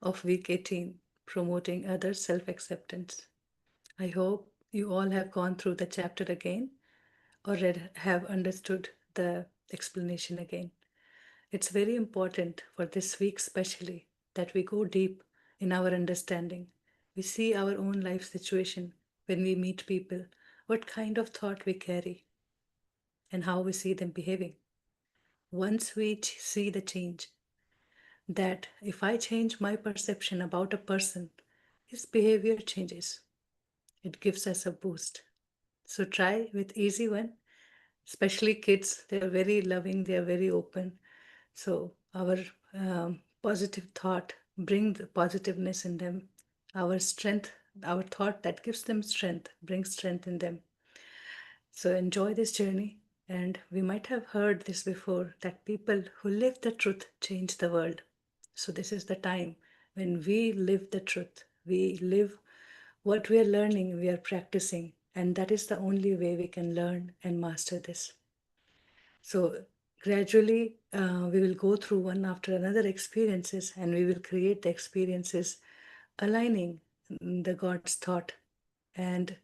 of week 18, Promoting Others' Self Acceptance. I hope you all have gone through the chapter again or have understood the explanation again. It's very important for this week, especially, that we go deep in our understanding. We see our own life situation when we meet people, what kind of thought we carry, and how we see them behaving. Once we see the change, that if I change my perception about a person, his behavior changes. It gives us a boost. So try with easy one, especially kids. They are very loving, they are very open. So our positive thought bring the positiveness in them. Our strength, our thought that gives them strength, brings strength in them. So enjoy this journey. And we might have heard this before, that people who live the truth change the world. So this is the time when we live the truth. We live what we are learning, we are practicing. And that is the only way we can learn and master this. So gradually, we will go through one after another experiences, and we will create the experiences aligning the God's thought, and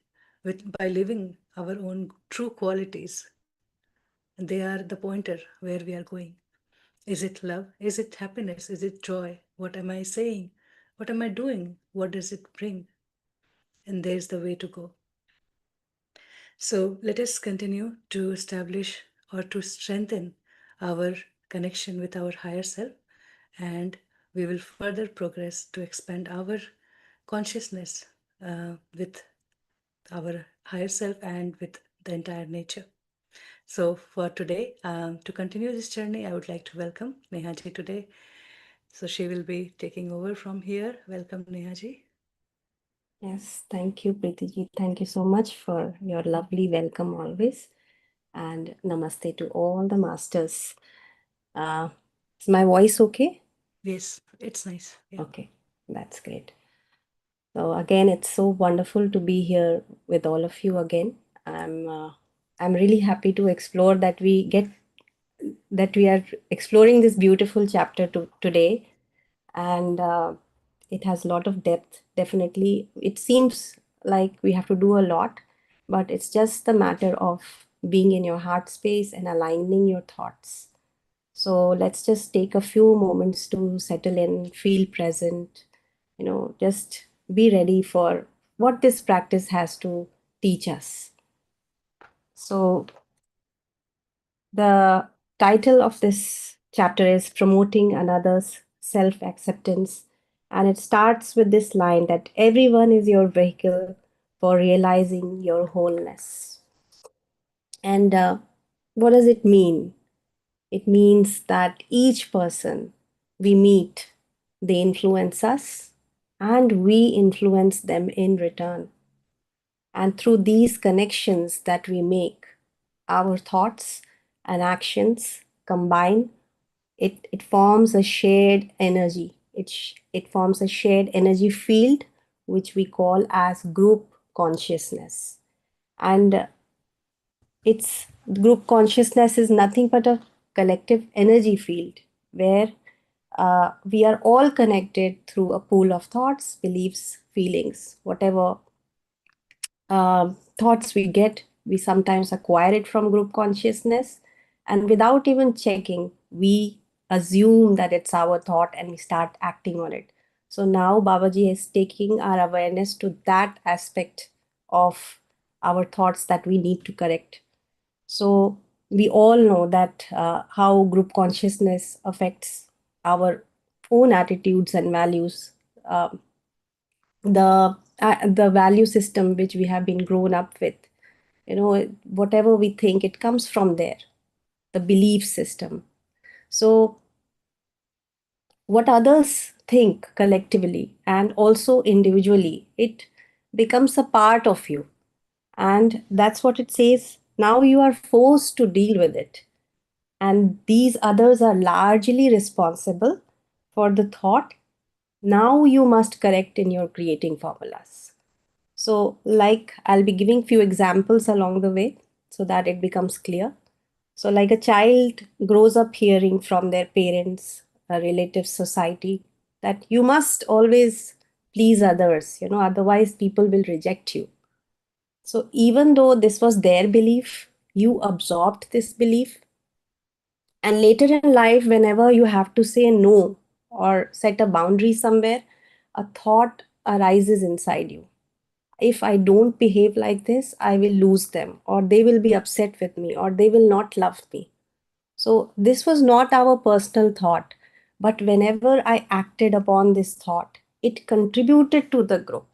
by living our own true qualities. They are the pointer where we are going. Is it love? Is it happiness? Is it joy? What am I saying? What am I doing? What does it bring? And there's the way to go. So let us continue to establish or to strengthen our connection with our higher self, and we will further progress to expand our consciousness with our higher self and with the entire nature. So for today, to continue this journey, I would like to welcome Nehaji today. So she will be taking over from here. Welcome, Nehaji. Yes, thank you, Preetiji. Thank you so much for your lovely welcome always. And namaste to all the masters. Uh, is my voice okay? Yes, it's nice. Yeah. Okay, that's great. So again, it's so wonderful to be here with all of you again. I'm really happy to explore that we are exploring this beautiful chapter today, and it has a lot of depth. Definitely, it seems like we have to do a lot, but it's just the matter of being in your heart space and aligning your thoughts. So let's just take a few moments to settle in, feel present, just be ready for what this practice has to teach us. So the title of this chapter is Promoting Another's Self Acceptance. And it starts with this line that everyone is your vehicle for realizing your wholeness. And what does it mean? It means that each person we meet, they influence us and we influence them in return. And through these connections that we make, our thoughts and actions combine, it forms a shared energy. It forms a shared energy field, which we call as group consciousness. And it's group consciousness is nothing but a collective energy field where we are all connected through a pool of thoughts, beliefs, feelings, whatever thoughts we get, we sometimes acquire it from group consciousness. And without even checking, we assume that it's our thought and we start acting on it. So now Babaji is taking our awareness to that aspect of our thoughts that we need to correct. So we all know that how group consciousness affects our own attitudes and values. The value system which we have been grown up with, whatever we think, it comes from there, the belief system. So what others think collectively and also individually, it becomes a part of you. And that's what it says. Now you are forced to deal with it. And these others are largely responsible for the thought. Now you must correct in your creating formulas. So, like, I'll be giving few examples along the way so that it becomes clear. So, like a child grows up hearing from their parents, relatives, society, that you must always please others, otherwise people will reject you. So even though this was their belief, you absorbed this belief. And later in life, whenever you have to say no or set a boundary somewhere, a thought arises inside you. If I don't behave like this, I will lose them, or they will be upset with me, or they will not love me. So, this was not our personal thought, but whenever I acted upon this thought, it contributed to the group.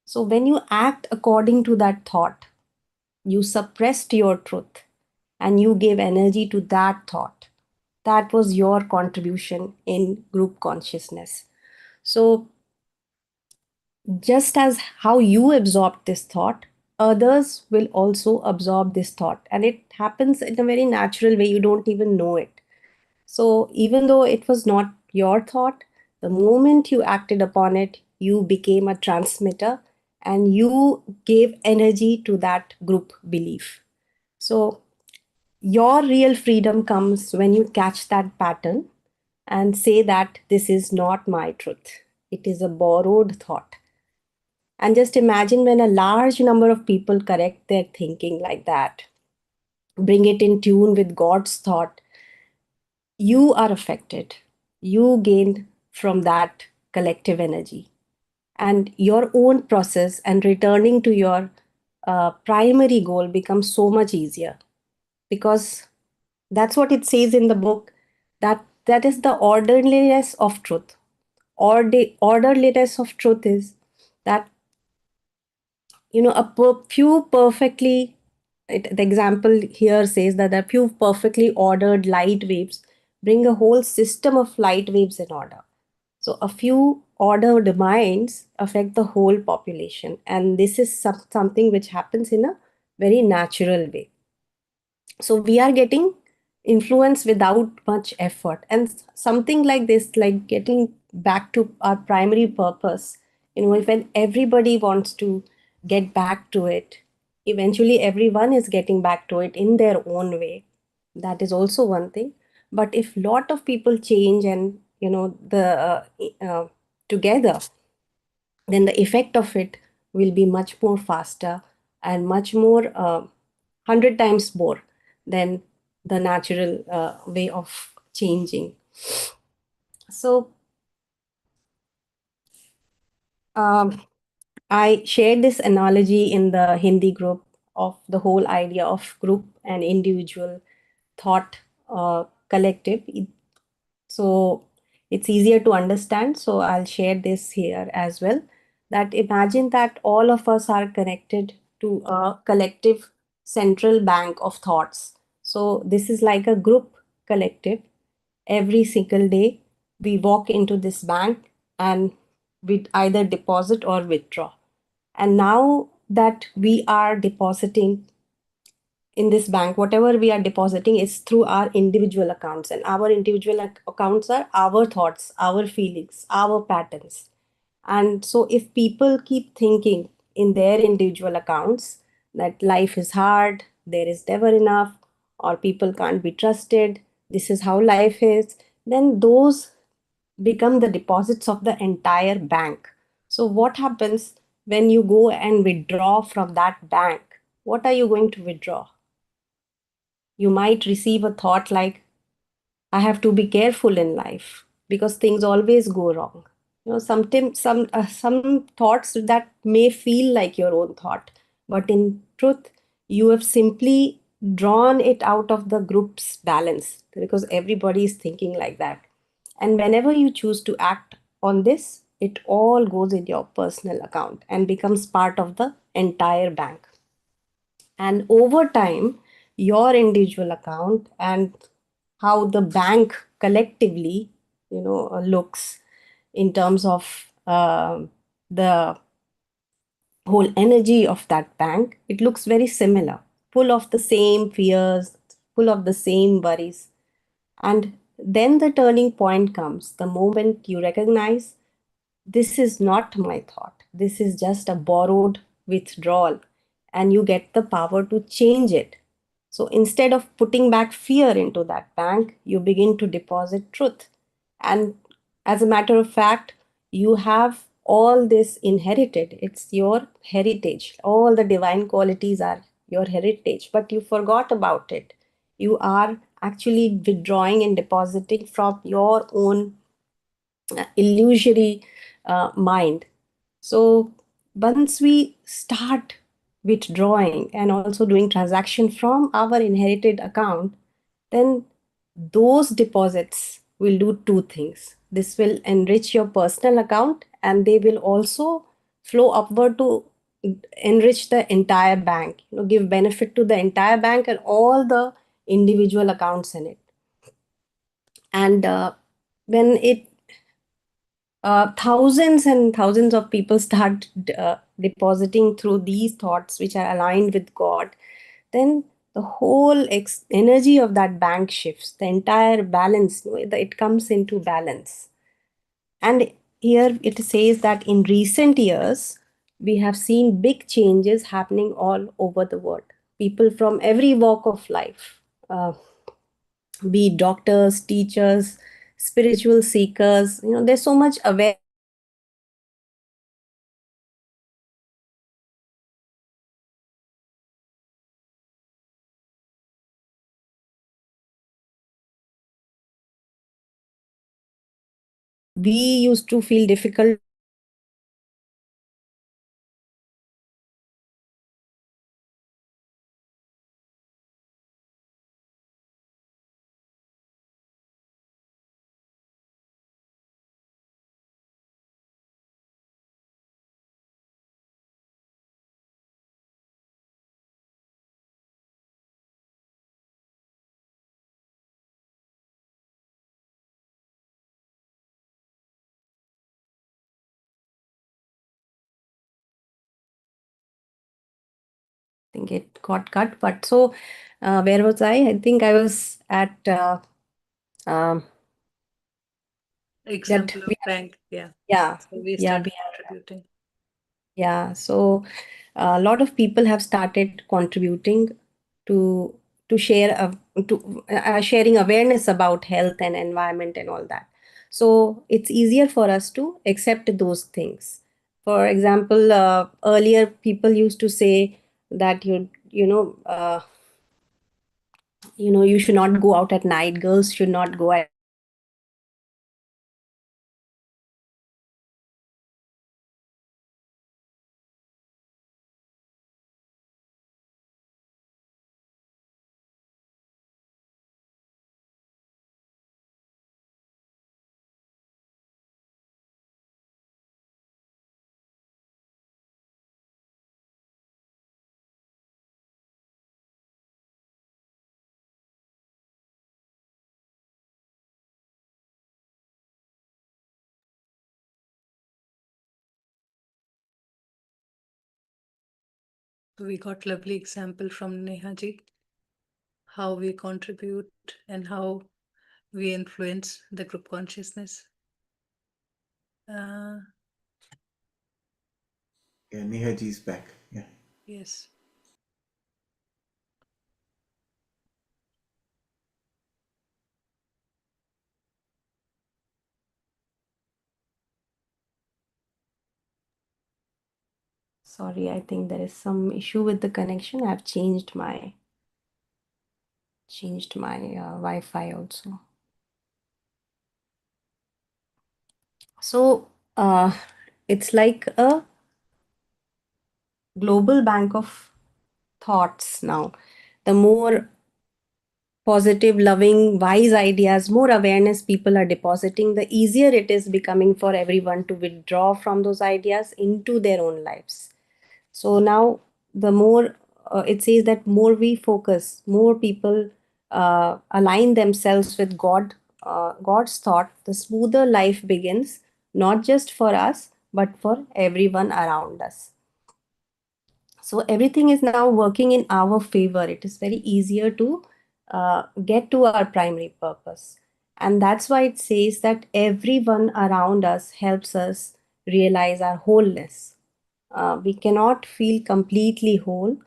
So, when you act according to that thought, you suppressed your truth and you gave energy to that thought. That was your contribution in group consciousness. So, just as how you absorb this thought, others will also absorb this thought. And it happens in a very natural way, you don't even know it. So, even though it was not your thought, the moment you acted upon it, you became a transmitter and you gave energy to that group belief. So, your real freedom comes when you catch that pattern and say that this is not my truth. It is a borrowed thought. And just imagine when a large number of people correct their thinking like that, bring it in tune with God's thought, you are affected. You gain from that collective energy. And your own process and returning to your primary goal becomes so much easier, because that's what it says in the book, that is the orderliness of truth. Or the orderliness of truth is that, few perfectly, the example here says that a few perfectly ordered light waves bring a whole system of light waves in order. So a few ordered minds affect the whole population, and this is something which happens in a very natural way. So we are getting influence without much effort, and something like this, like getting back to our primary purpose, when everybody wants to get back to it, eventually everyone is getting back to it in their own way. That is also one thing. But if lot of people change and the together, then the effect of it will be much more faster and much more 100 times more than the natural way of changing. So um, I shared this analogy in the Hindi group of the whole idea of group and individual thought collective. So it's easier to understand. So I'll share this here as well. That imagine that all of us are connected to a collective central bank of thoughts. So this is like a group collective. Every single day, we walk into this bank and we either deposit or withdraw. And now that we are depositing in this bank, whatever we are depositing is through our individual accounts, and our individual accounts are our thoughts, our feelings, our patterns. And so if people keep thinking in their individual accounts that life is hard, there is never enough, or people can't be trusted, this is how life is, then those become the deposits of the entire bank. So what happens when you go and withdraw from that bank? What are you going to withdraw? You might receive a thought like, I have to be careful in life because things always go wrong. Sometimes some thoughts that may feel like your own thought, but in truth, you have simply drawn it out of the group's balance because everybody is thinking like that. And whenever you choose to act on this, it all goes in your personal account and becomes part of the entire bank. And over time, your individual account and how the bank collectively looks in terms of the whole energy of that bank, it looks very similar, full of the same fears, full of the same worries. And then the turning point comes the moment you recognize, this is not my thought, this is just a borrowed withdrawal, and you get the power to change it. So instead of putting back fear into that bank, you begin to deposit truth. And as a matter of fact, you have all this inherited. It's your heritage. All the divine qualities are your heritage, but you forgot about it. You are actually withdrawing and depositing from your own illusory mind. So once we start withdrawing and also doing transaction from our inherited account, then those deposits will do two things. This will enrich your personal account, and they will also flow upward to enrich the entire bank, give benefit to the entire bank and all the individual accounts in it. And when it thousands and thousands of people start depositing through these thoughts which are aligned with God, then the whole energy of that bank shifts. The entire balance, it comes into balance. And here it says that in recent years, we have seen big changes happening all over the world. People from every walk of life, uh, be it doctors, teachers, spiritual seekers, there's so much awareness about we used to feel difficult to understand certain things. I think it got cut, but so where was I? I think I was at um, that Example of we have, bank, yeah. yeah, So we yeah, started we have, contributing. yeah. So a lot of people have started contributing to to share to sharing awareness about health and environment and all that. So it's easier for us to accept those things. For example, earlier people used to say that you should not go out at night, girls should not go at night, We got lovely example from Neha ji, how we contribute and how we influence the group consciousness. Uh, Yeah, Nehaji's back. Yeah. yes. sorry, I think there is some issue with the connection. I've changed my wi-fi also. So it's like a global bank of thoughts now. The more positive, loving, wise ideas, more awareness people are depositing, the easier it is becoming for everyone to withdraw from those ideas into their own lives. So now, the more it says that more we focus, more people align themselves with God's thought, the smoother life begins, not just for us, but for everyone around us. So everything is now working in our favor. It is very easier to get to our primary purpose. And that's why it says that everyone around us helps us realize our wholeness. We cannot feel completely whole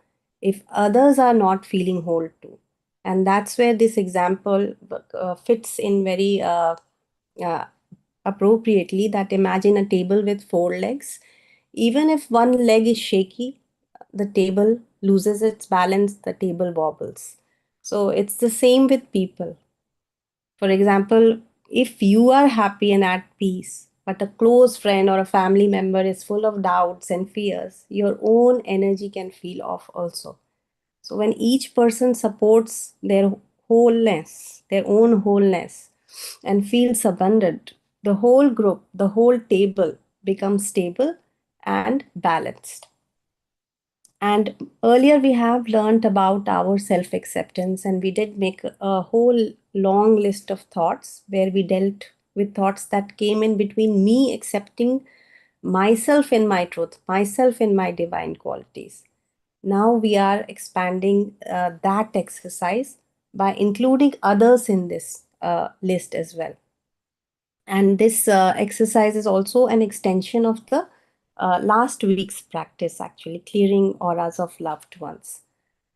if others are not feeling whole too. And that's where this example fits in very uh, appropriately, that imagine a table with four legs. Even if one leg is shaky, the table loses its balance, the table wobbles. So it's the same with people. For example, if you are happy and at peace, but a close friend or a family member is full of doubts and fears, your own energy can feel off also. So when each person supports their wholeness, their own wholeness, and feels abundant, the whole group, the whole table becomes stable and balanced. And earlier we have learned about our self acceptance, and we did make a whole long list of thoughts where we dealt with thoughts that came in between me accepting myself in my truth, myself in my divine qualities. Now we are expanding that exercise by including others in this list as well. And this exercise is also an extension of the last week's practice, actually, clearing auras of loved ones.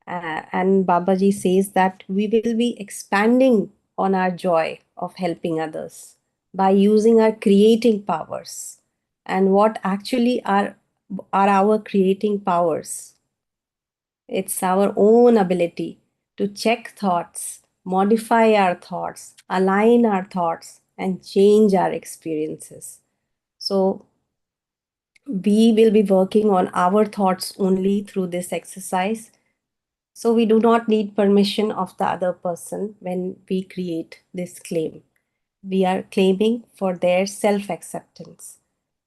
And Babaji says that we will be expanding on our joy of helping others by using our creating powers. And what actually are our creating powers? It's our own ability to check thoughts, modify our thoughts, align our thoughts, and change our experiences. So, we will be working on our thoughts only through this exercise. So, we do not need permission of the other person when we create this claim. We are claiming for their self acceptance.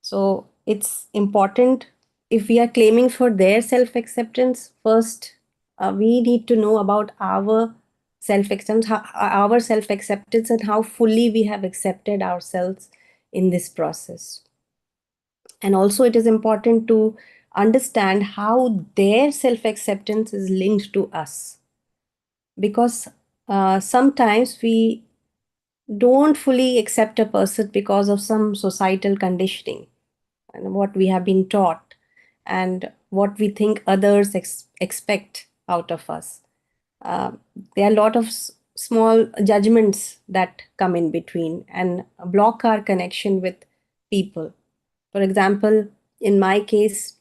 So it's important, if we are claiming for their self acceptance, first we need to know about our self acceptance, and how fully we have accepted ourselves in this process. And also, it is important to understand how their self acceptance is linked to us, because sometimes we don't fully accept a person because of some societal conditioning and what we have been taught and what we think others expect out of us. Uh, there are a lot of small judgments that come in between and block our connection with people. For example, in my case,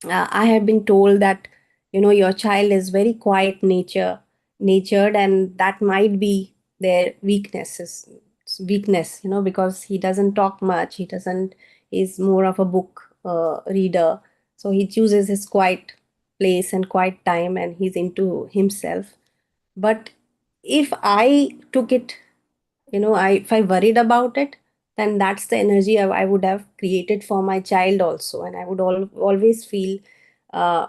I have been told that, your child is very quiet natured, and that might be their weakness, because he doesn't talk much. He's more of a book reader. So he chooses his quiet place and quiet time, and he's into himself. But if I took it, if I worried about it, then that's the energy I would have created for my child also, and I would always feel uh,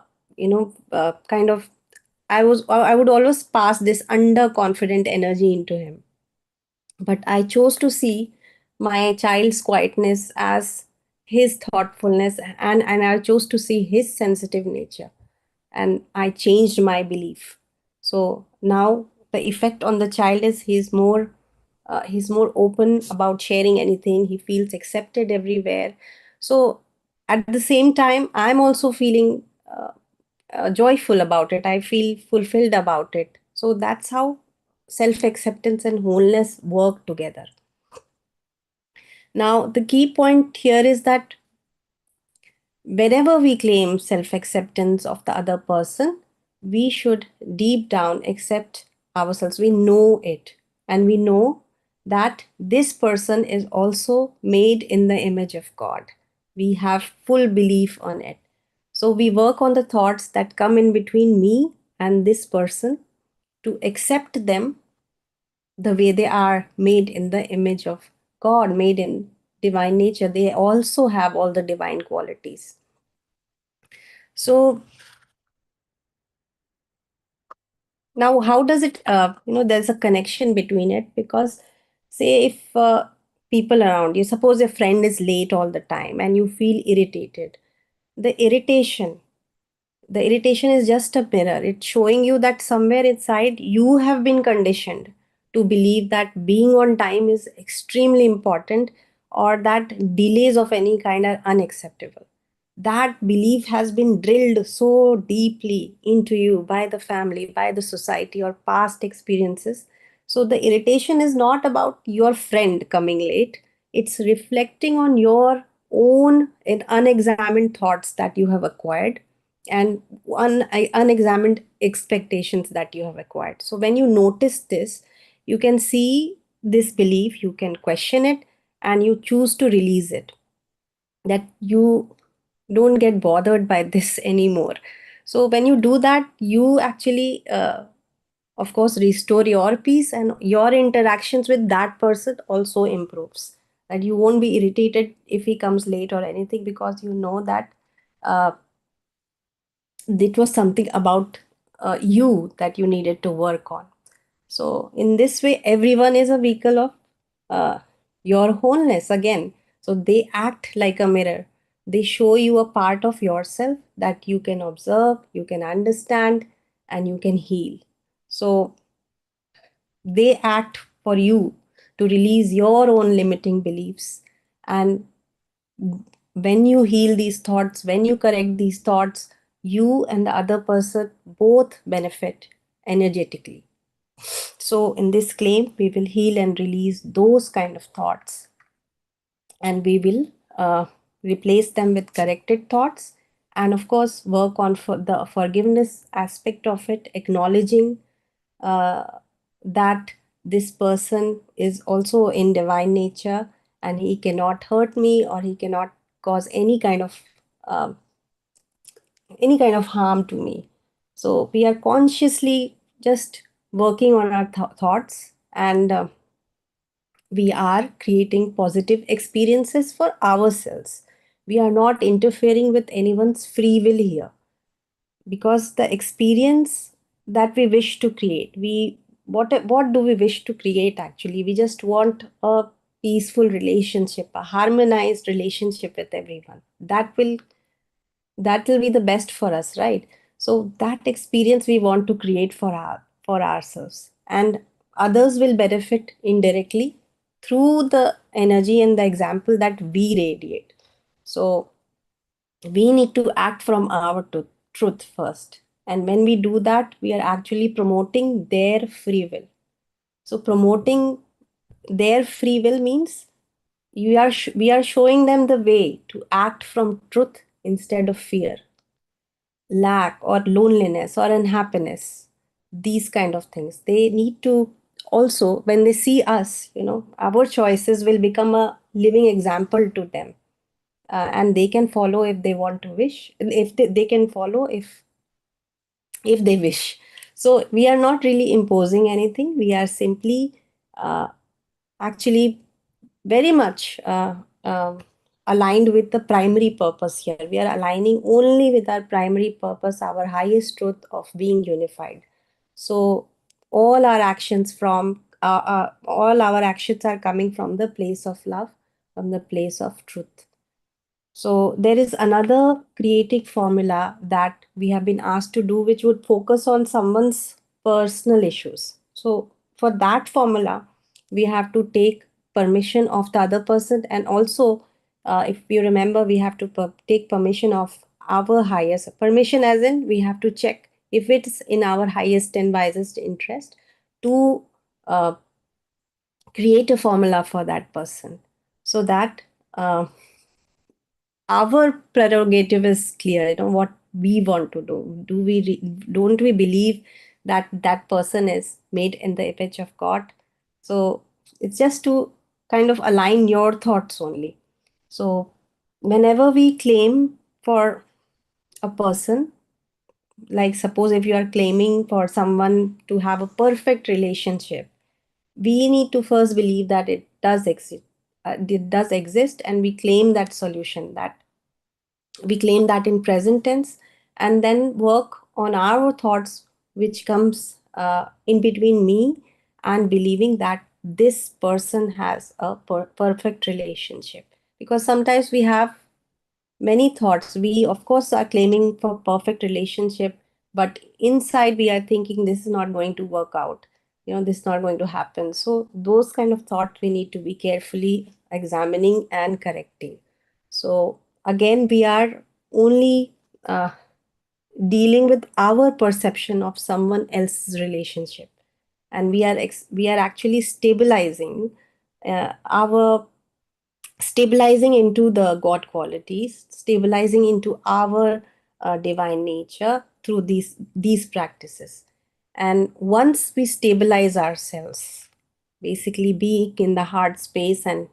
kind of, I would always pass this underconfident energy into him. But I chose to see my child's quietness as his thoughtfulness, and I chose to see his sensitive nature, and I changed my belief. So now the effect on the child is he's more open about sharing anything. He feels accepted everywhere. So at the same time, I'm also feeling joyful about it. I feel fulfilled about it. So that's how self acceptance and wholeness work together. Now, the key point here is that whenever we claim self acceptance of the other person, we should deep down accept ourselves. We know it, and we know that this person is also made in the image of God. We have full belief on it. So we work on the thoughts that come in between me and this person to accept them the way they are, made in the image of God, made in divine nature. They also have all the divine qualities. So now, how does it, there's a connection between it, because say if people around you, suppose a friend is late all the time and you feel irritated, the irritation, the irritation is just a mirror. It's showing you that somewhere inside you have been conditioned to believe that being on time is extremely important, or that delays of any kind are unacceptable. That belief has been drilled so deeply into you by the family, by the society, or past experiences. So the irritation is not about your friend coming late. It's reflecting on your own and unexamined thoughts that you have acquired, and unexamined expectations that you have acquired. So when you notice this, you can see this belief, you can question it, and you choose to release it, that you don't get bothered by this anymore. So when you do that, you actually of course restore your peace, and your interactions with that person also improves, that you won't be irritated if he comes late or anything, because you know that uh, it was something about you that you needed to work on. So in this way, everyone is a vehicle of uh, your wholeness again. So they act like a mirror. They show you a part of yourself that you can observe, you can understand, and you can heal. So they act for you to release your own limiting beliefs. And when you heal these thoughts, when you correct these thoughts, you and the other person both benefit energetically. So, in this claim, we will heal and release those kind of thoughts, and we will replace them with corrected thoughts. And of course, work on the forgiveness aspect of it, acknowledging uh, that this person is also in divine nature, and he cannot hurt me, or he cannot cause uh, any kind of harm to me. So we are consciously just working on our thoughts, and we are creating positive experiences for ourselves. We are not interfering with anyone's free will here, because the experience that we wish to create, what do we wish to create? Actually, we just want a peaceful relationship, a harmonized relationship with everyone. That will be the best for us, right? So that experience we want to create for ourselves, and others will benefit indirectly through the energy and the example that we radiate. So we need to act from our truth first, and when we do that, we are actually promoting their free will. So promoting their free will means we are showing them the way to act from truth instead of fear, lack, or loneliness, or unhappiness. These kind of things they need to also, when they see us, our choices will become a living example to them, and they can follow if they want to wish, if they can follow if they wish. So we are not really imposing anything, we are simply uh, actually very much aligned with the primary purpose here. We are aligning only with our primary purpose, our highest truth of being unified. So all our actions are coming from the place of love, from the place of truth. So there is another creative formula that we have been asked to do, which would focus on someone's personal issues. So for that formula, we have to take permission of the other person, and also, if you remember, we have to take permission of our highest permission, as in we have to check if it's in our highest and wisest interest to uh, create a formula for that person, so that uh, our prerogative is clear, what we want to don't we believe that that person is made in the image of God? So it's just to kind of align your thoughts only. So whenever we claim for a person, like suppose if you are claiming for someone to have a perfect relationship, we need to first believe that it does exist, and we claim that solution, that we claim that in present tense, and then work on our thoughts, which comes in between me and believing that this person has a perfect relationship. Because sometimes we have many thoughts, we of course are claiming for perfect relationship, but inside we are thinking this is not going to work out, this is not going to happen. So those kind of thoughts we need to be carefully examining and correcting. So again, we are only uh, dealing with our perception of someone else's relationship, and we are actually stabilizing our stabilizing into the God qualities, stabilizing into our divine nature through these practices. And once we stabilize ourselves, basically being in the heart space and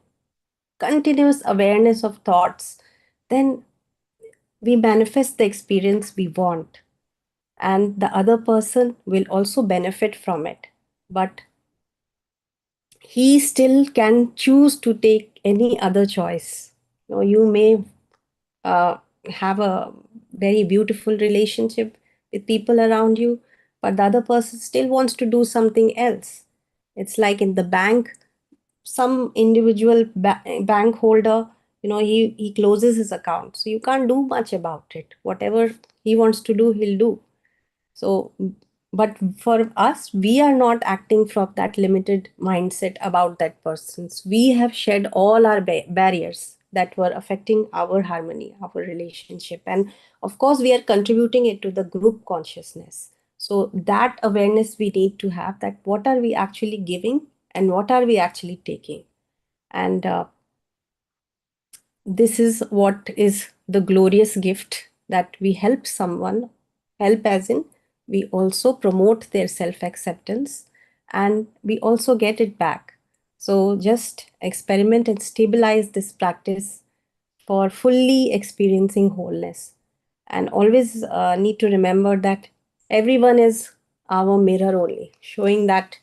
continuous awareness of thoughts, then we manifest the experience we want, and the other person will also benefit from it. But he still can choose to take any other choice. You may uh, have a very beautiful relationship with people around you, but the other person still wants to do something else. It's like in the bank, some individual bank holder, he closes his account, so you can't do much about it. Whatever he wants to do, he'll do. So, but for us, we are not acting from that limited mindset about that persons. We have shed all our barriers that were affecting our harmony, our relationship. And of course, we are contributing it to the group consciousness. So that awareness we need to have, that what are we actually giving and what are we actually taking. And this is what is the glorious gift, that we help someone. Help as in, we also promote their self acceptance and we also get it back. So just experiment and stabilize this practice for fully experiencing wholeness. And always need to remember that everyone is our mirror only, showing that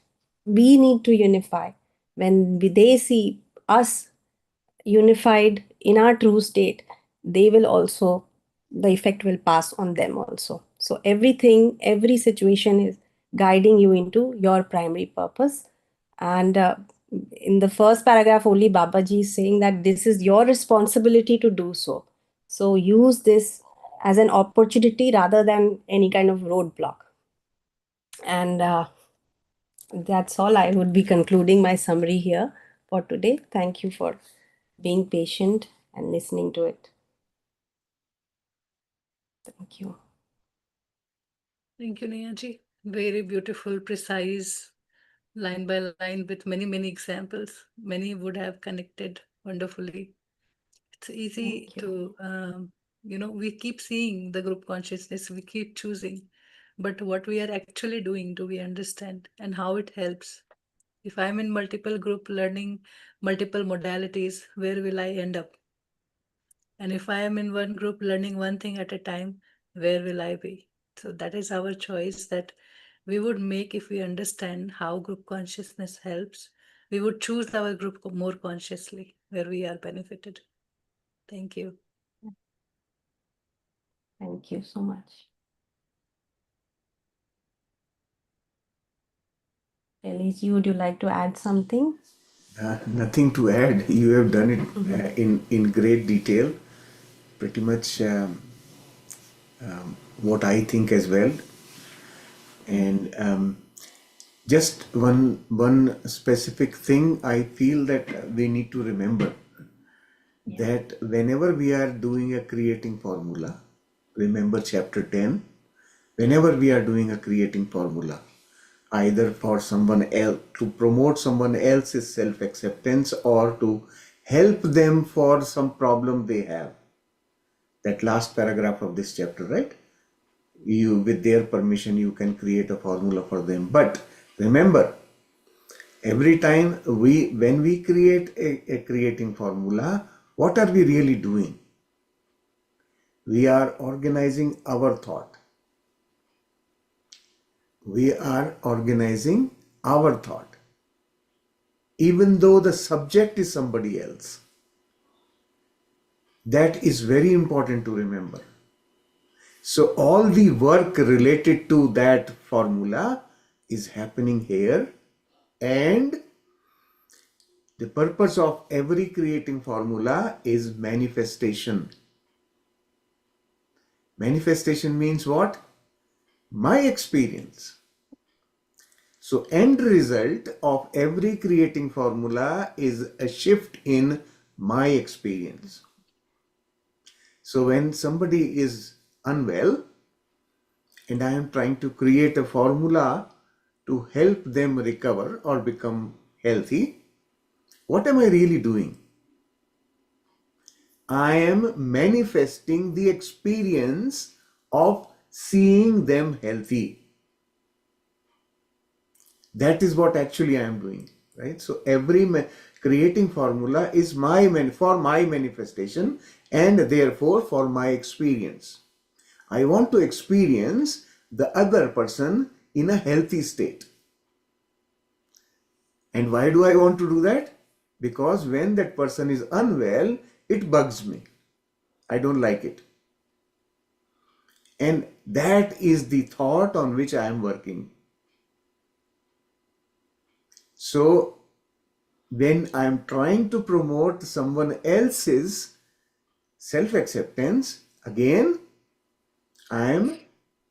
we need to unify. When they see us unified in our true state, they will also, the effect will pass on them also. So everything, every situation is guiding you into your primary purpose. And in the first paragraph only, Babaji is saying that this is your responsibility to do so. So use this as an opportunity rather than any kind of roadblock. And that's all. I would be concluding my summary here for today. Thank you for being patient and listening to it. Thank you. Thank you, Nehaji. Very beautiful, precise, line by line with many, many examples. Many would have connected wonderfully. It's easy Thank you. to, we keep seeing the group consciousness, we keep choosing, but what we are actually doing, do we understand, and how it helps? If I'm in multiple group learning multiple modalities, where will I end up? And if I am in one group learning one thing at a time, where will I be? So that is our choice that we would make if we understand how group consciousness helps. We would choose our group more consciously, where we are benefited. Thank you. Thank you so much. Elise, would you like to add something? Nothing to add. You have done it in great detail. Pretty much what I think as well. And just one specific thing I feel that we need to remember, that whenever we are doing a creating formula, remember chapter 10, whenever we are doing a creating formula, either for someone else, to promote someone else's self-acceptance or to help them for some problem they have, that last paragraph of this chapter, right? You, with their permission, you can create a formula for them. But remember, every time when we create a creating formula, what are we really doing? We are organizing our thought. We are organizing our thought, even though the subject is somebody else. That is very important to remember. So all the work related to that formula is happening here, and the purpose of every creating formula is manifestation. Manifestation means what? My experience. So end result of every creating formula is a shift in my experience. So when somebody is unwell and I am trying to create a formula to help them recover or become healthy, what am I really doing? I am manifesting the experience of seeing them healthy. That is what actually I am doing, right? So every creating formula is for my manifestation, and therefore for my experience. I want to experience the other person in a healthy state. And why do I want to do that? Because when that person is unwell, it bugs me. I don't like it. And that is the thought on which I am working. So when I am trying to promote someone else's self-acceptance, again, I am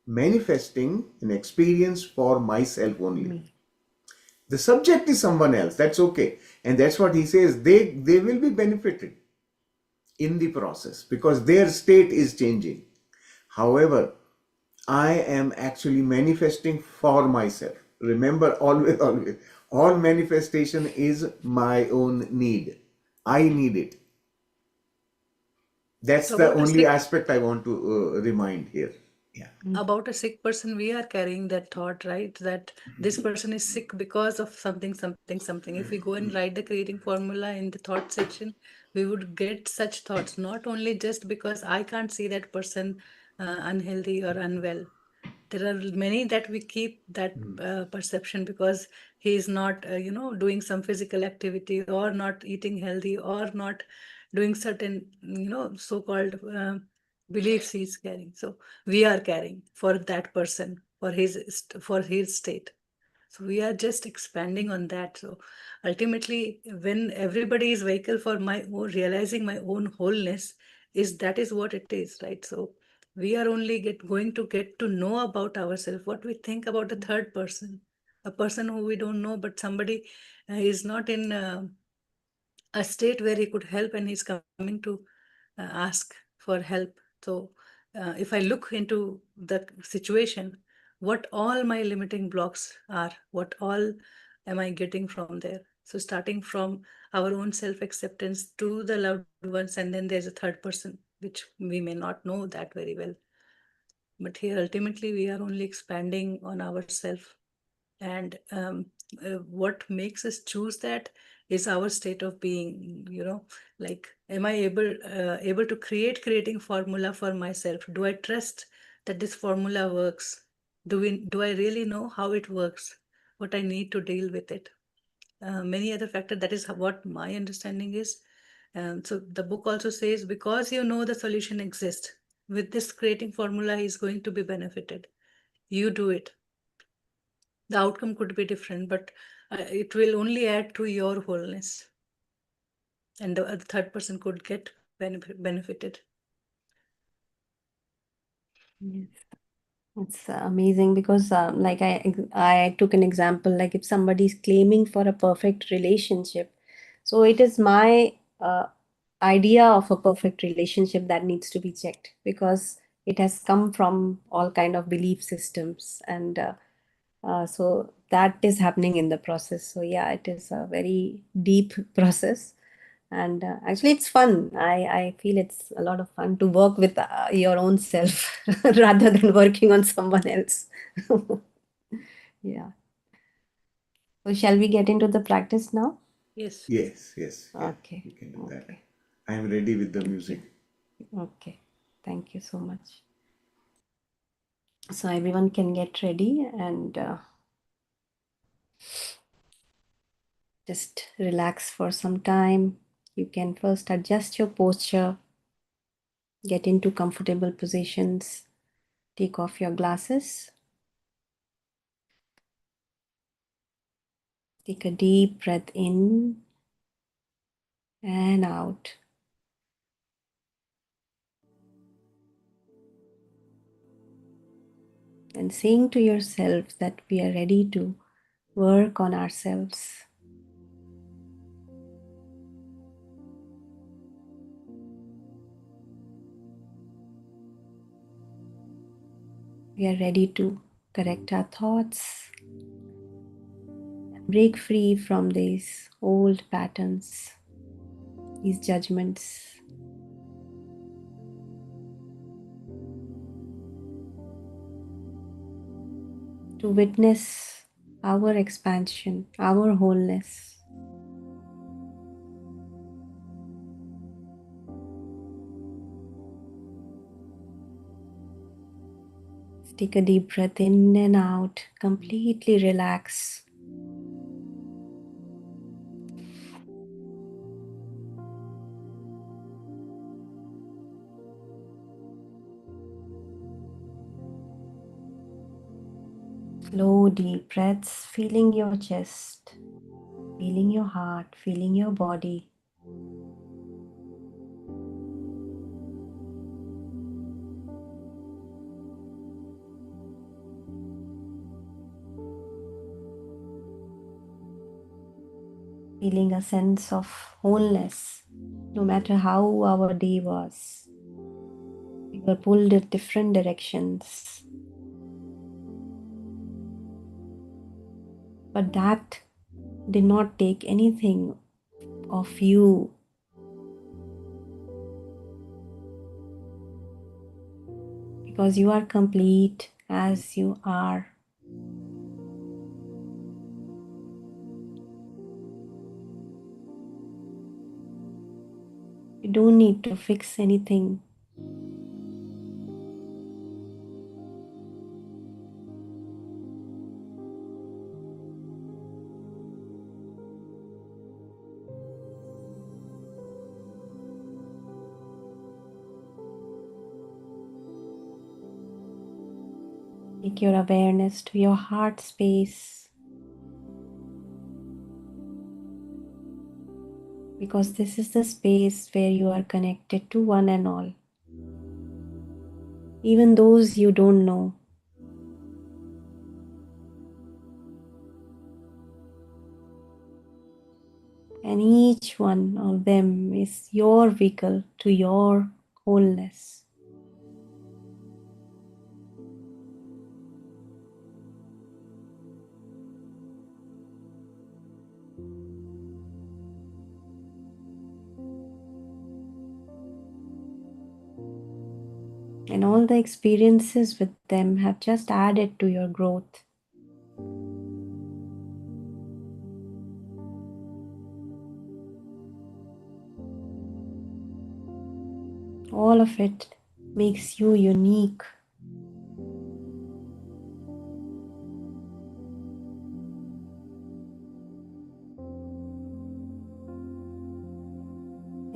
manifesting an experience for myself only. Me. The subject is someone else, that's okay. And that's what he says, they will be benefited in the process because their state is changing. However, I am actually manifesting for myself. Remember, always, always, all manifestation is my own need. I need it. That's So the about a only sick aspect I want to remind here. Yeah. about a sick person, we are carrying that thought, right? That this person is sick because of something, something, something. If we go and write the creating formula in the thought section, we would get such thoughts, not only just because I can't see that person unhealthy or unwell. There are many that we keep that perception because he is not, doing some physical activity or not eating healthy or not doing certain, so-called beliefs he's carrying. So we are carrying for that person, for his state. So we are just expanding on that. So ultimately, when everybody is vehicle for my own realizing my own wholeness, that is what it is, right? So we are only going to get to know about ourselves, what we think about the third person, a person who we don't know, but somebody is not in a state where he could help, and he's coming to ask for help. So if I look into the situation, what all my limiting blocks are, what all am I getting from there? So starting from our own self-acceptance to the loved ones, and then there's a third person, which we may not know that very well. But here ultimately we are only expanding on ourselves, and what makes us choose that is our state of being. Like, am I able to creating formula for myself? Do I trust that this formula works? Do I really know how it works, what I need to deal with it? Many other factors. That is what my understanding is. So the book also says, because you know the solution exists, with this creating formula is going to be benefited. You do it. The outcome could be different, but it will only add to your wholeness, and the third person could get benefited. Yes. It's amazing because, like I took an example, like if somebody's claiming for a perfect relationship, so it is my idea of a perfect relationship that needs to be checked because it has come from all kind of belief systems, and so that is happening in the process. So yeah, it is a very deep process, and actually it's fun. I feel it's a lot of fun to work with your own self rather than working on someone else. Yeah. So shall we get into the practice now? Yes. Yes, yes, yeah, Okay. we can do that. Okay. I am ready with the Thank music. you. Okay. Thank you so much. So everyone can get ready and just relax for some time. You can first adjust your posture, get into comfortable positions, take off your glasses, take a deep breath in and out. And saying to yourself that we are ready to work on ourselves. We are ready to correct our thoughts, break free from these old patterns, these judgments. to witness our expansion, our wholeness. Take a deep breath in and out, completely relax. Slow, deep breaths, feeling your chest, feeling your heart, feeling your body. Feeling a sense of wholeness, no matter how our day was. We were pulled in different directions, but that did not take anything of you. Because you are complete as you are. You don't need to fix anything. Take your awareness to your heart space, because this is the space where you are connected to one and all, even those you don't know. And each one of them is your vehicle to your wholeness. And all the experiences with them have just added to your growth. All of it makes you unique.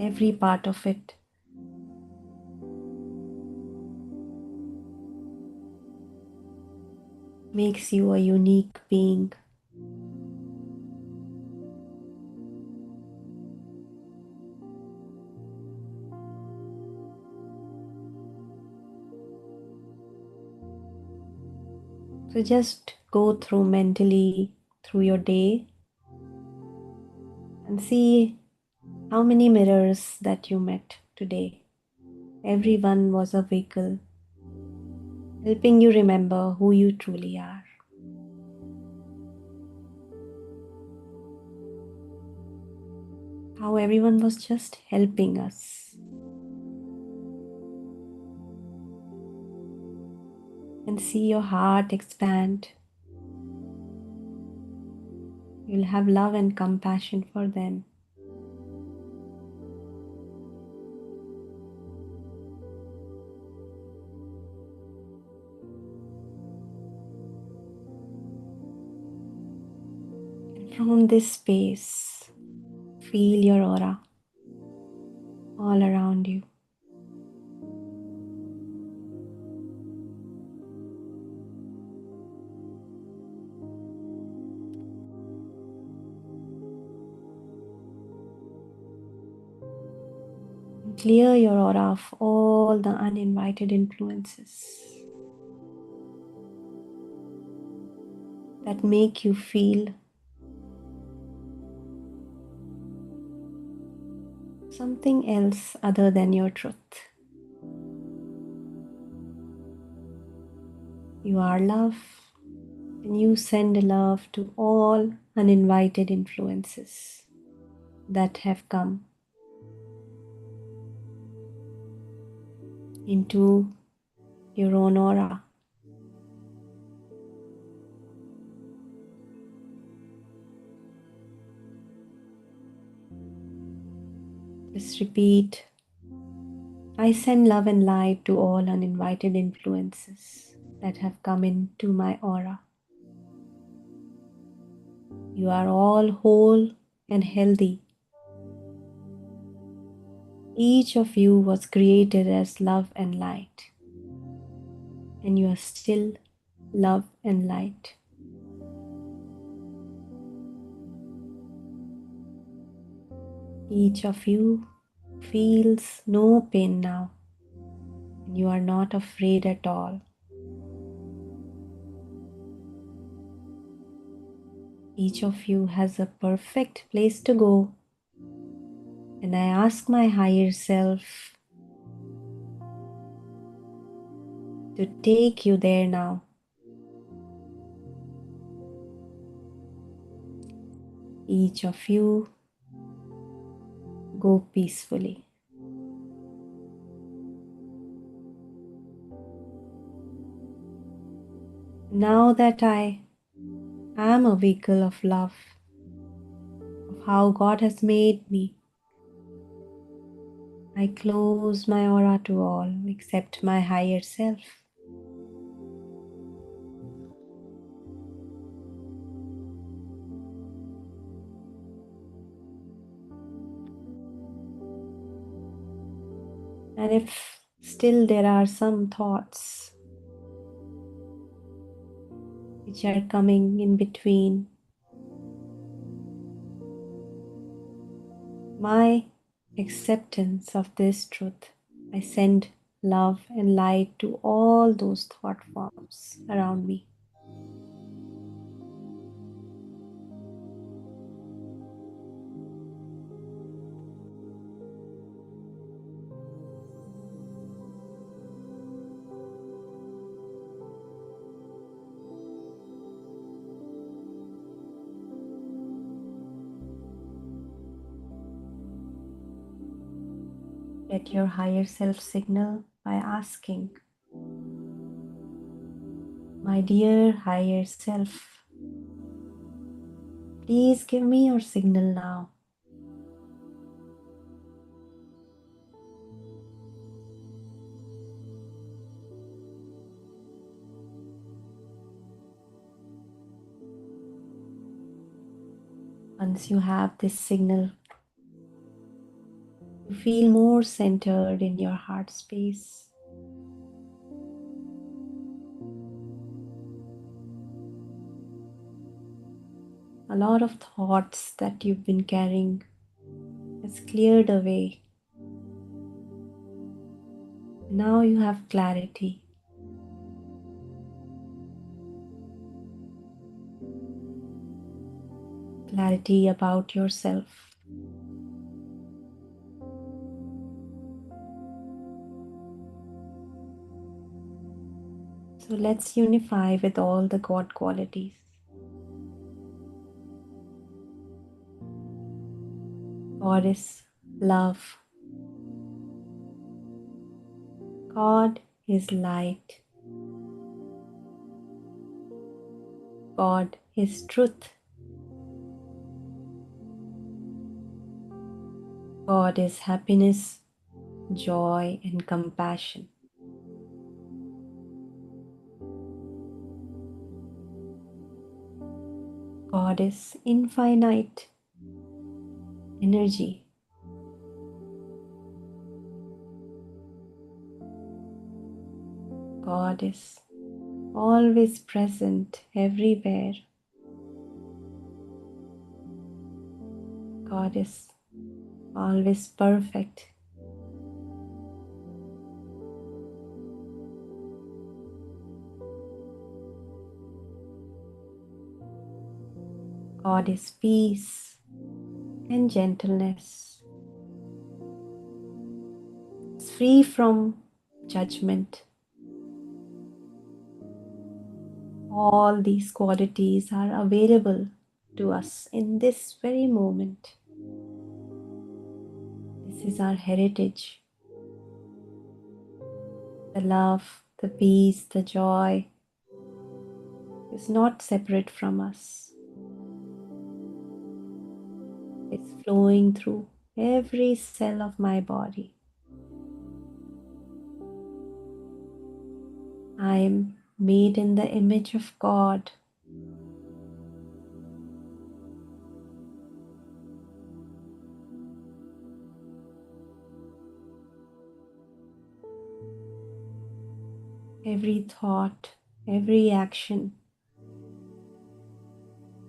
Every part of it makes you a unique being. So just go through mentally through your day and see how many mirrors that you met today. Everyone was a vehicle helping you remember who you truly are. How everyone was just helping us. And see your heart expand. You'll have love and compassion for them. And from this space, feel your aura all around you. Clear your aura of all the uninvited influences that make you feel something else other than your truth. You are love, and you send love to all uninvited influences that have come into your own aura. Just repeat, I send love and light to all uninvited influences that have come into my aura. You are all whole and healthy. Each of you was created as love and light, and you are still love and light. Each of you feels no pain now, and you are not afraid at all. Each of you has a perfect place to go, and I ask my higher self to take you there now. Each of you go peacefully. Now that I am a vehicle of love, of how God has made me, I close my aura to all except my higher self. And if still there are some thoughts which are coming in between, my acceptance of this truth, I send love and light to all those thought forms around me. Let your higher self signal by asking, my dear higher self, please give me your signal now. Once you have this signal, you feel more centered in your heart space. A lot of thoughts that you've been carrying has cleared away. Now you have clarity. Clarity about yourself. So let's unify with all the God qualities. God is love. God is light. God is truth. God is happiness, joy, and compassion. God is infinite energy. God is always present everywhere. God is always perfect. God is peace and gentleness. It's free from judgment. All these qualities are available to us in this very moment. This is our heritage. The love, the peace, the joy is not separate from us. It's flowing through every cell of my body. I am made in the image of God. Every thought, every action,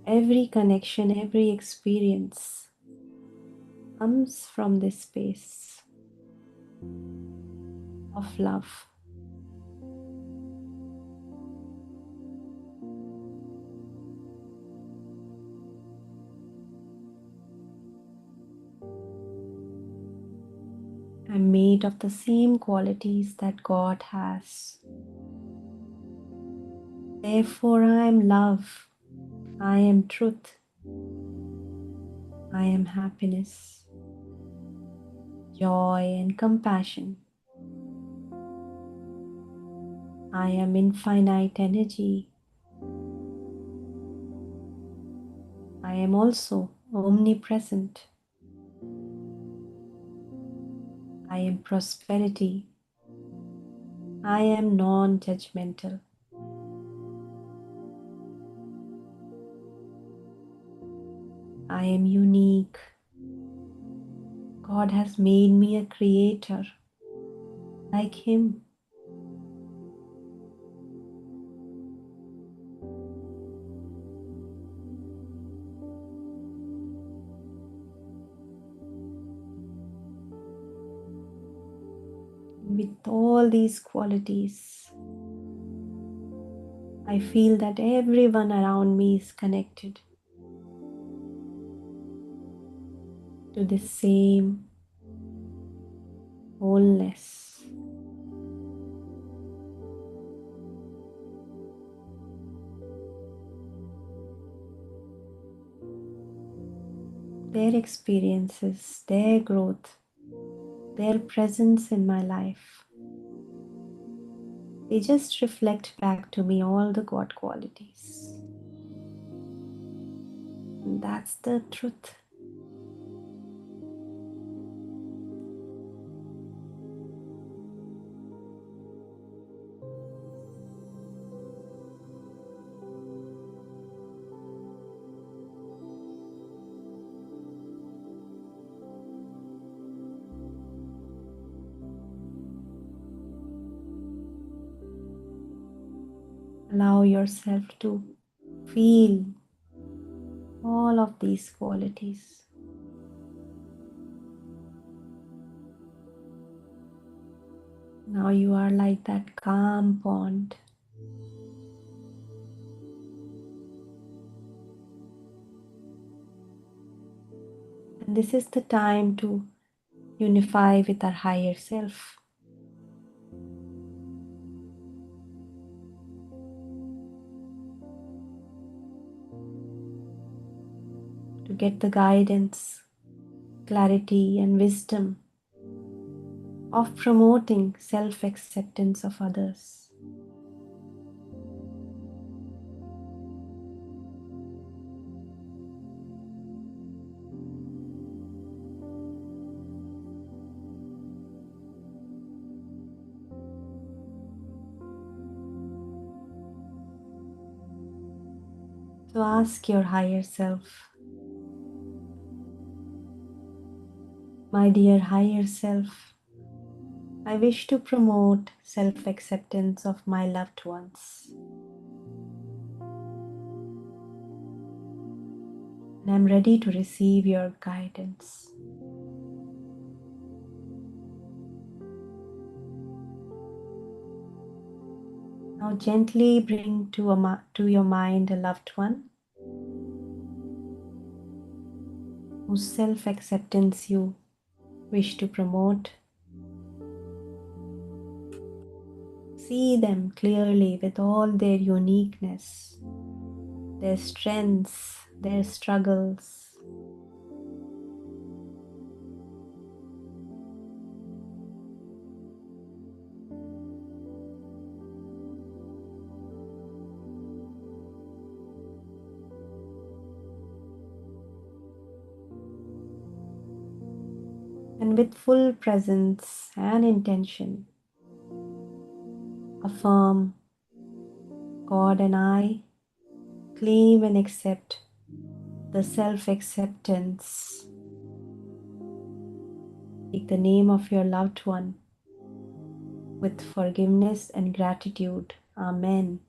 every connection, every experience comes from this space of love. I'm made of the same qualities that God has. Therefore, I am love, I am truth, I am happiness, joy, and compassion. I am infinite energy. I am also omnipresent. I am prosperity. I am non-judgmental. I am unique. God has made me a creator like Him. With all these qualities, I feel that everyone around me is connected to the same wholeness. Their experiences, their growth, their presence in my life, they just reflect back to me all the God qualities. And that's the truth. Allow yourself to feel all of these qualities. Now you are like that calm pond. And this is the time to unify with our higher self. To get the guidance, clarity, and wisdom of promoting self-acceptance of others. So ask your higher self, my dear higher self, I wish to promote self-acceptance of my loved ones. And I'm ready to receive your guidance. Now gently bring to your mind a loved one whose self-acceptance you wish to promote. See them clearly with all their uniqueness, their strengths, their struggles. And with full presence and intention, affirm, God and I claim and accept the self-acceptance. Take the name of your loved one with forgiveness and gratitude. Amen.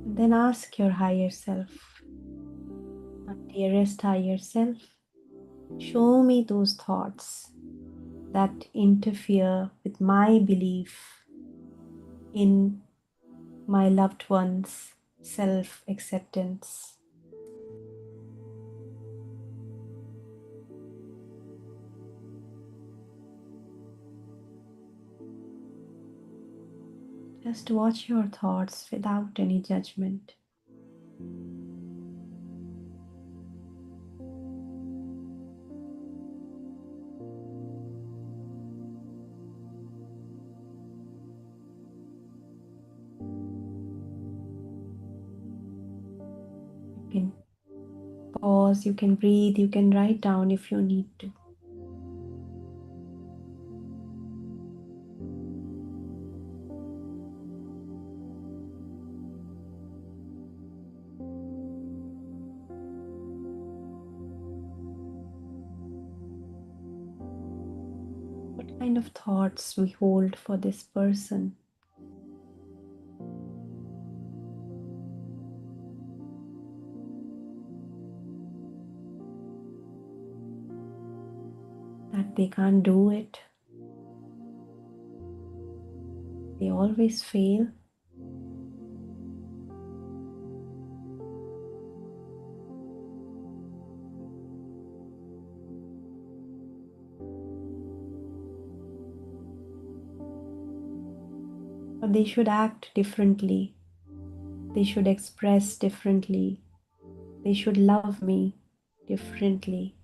And then ask your higher self, my dearest higher self, show me those thoughts that interfere with my belief in my loved one's self-acceptance. Just watch your thoughts without any judgment. You can pause, you can breathe, you can write down if you need to. What kind of thoughts we hold for this person? That they can't do it. They always fail. Or they should act differently. They should express differently. They should love me differently.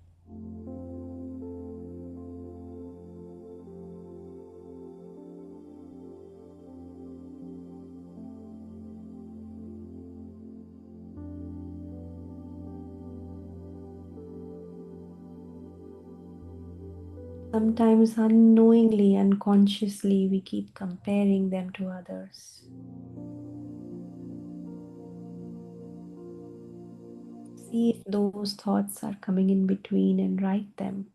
Sometimes unknowingly, unconsciously, we keep comparing them to others. See if those thoughts are coming in between and write them.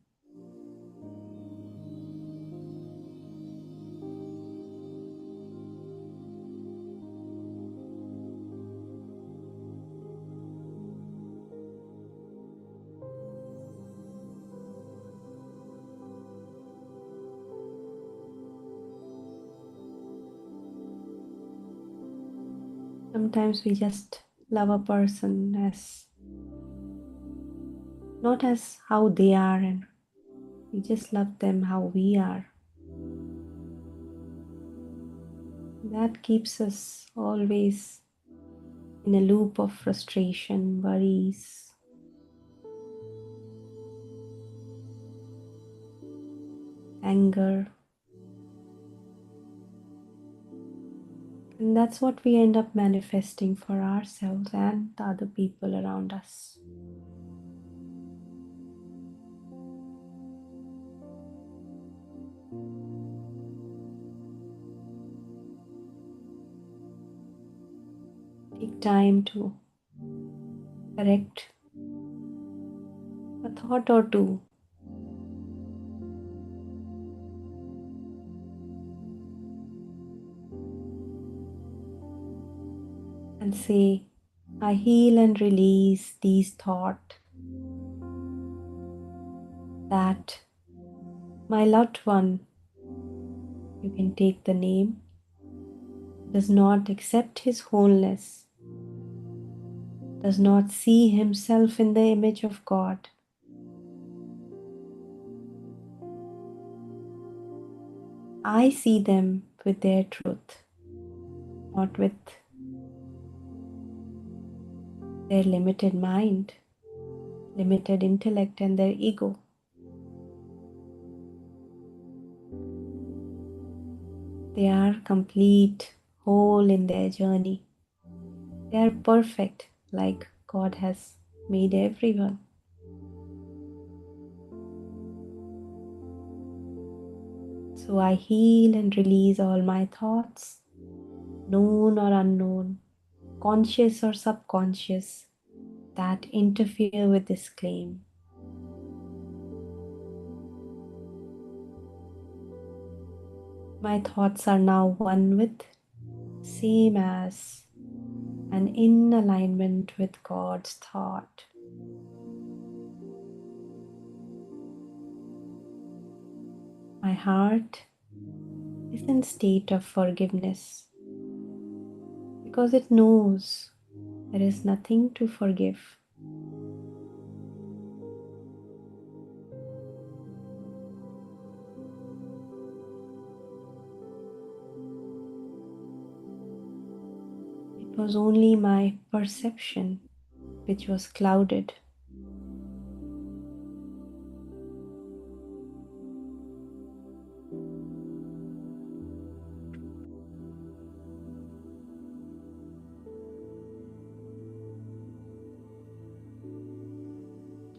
Sometimes we just love a person as not as how they are, and we just love them how we are. That keeps us always in a loop of frustration, worries, anger. And that's what we end up manifesting for ourselves and the other people around us. Take time to correct a thought or two. And say, I heal and release these thoughts that my loved one, you can take the name, does not accept his wholeness, does not see himself in the image of God. I see them with their truth, not with their limited mind, limited intellect, and their ego. They are complete, whole in their journey. They are perfect, like God has made everyone. So I heal and release all my thoughts, known or unknown, conscious or subconscious, that interfere with this claim. My thoughts are now one with, same as, and in alignment with God's thought. My heart is in state of forgiveness because it knows there is nothing to forgive. It was only my perception which was clouded.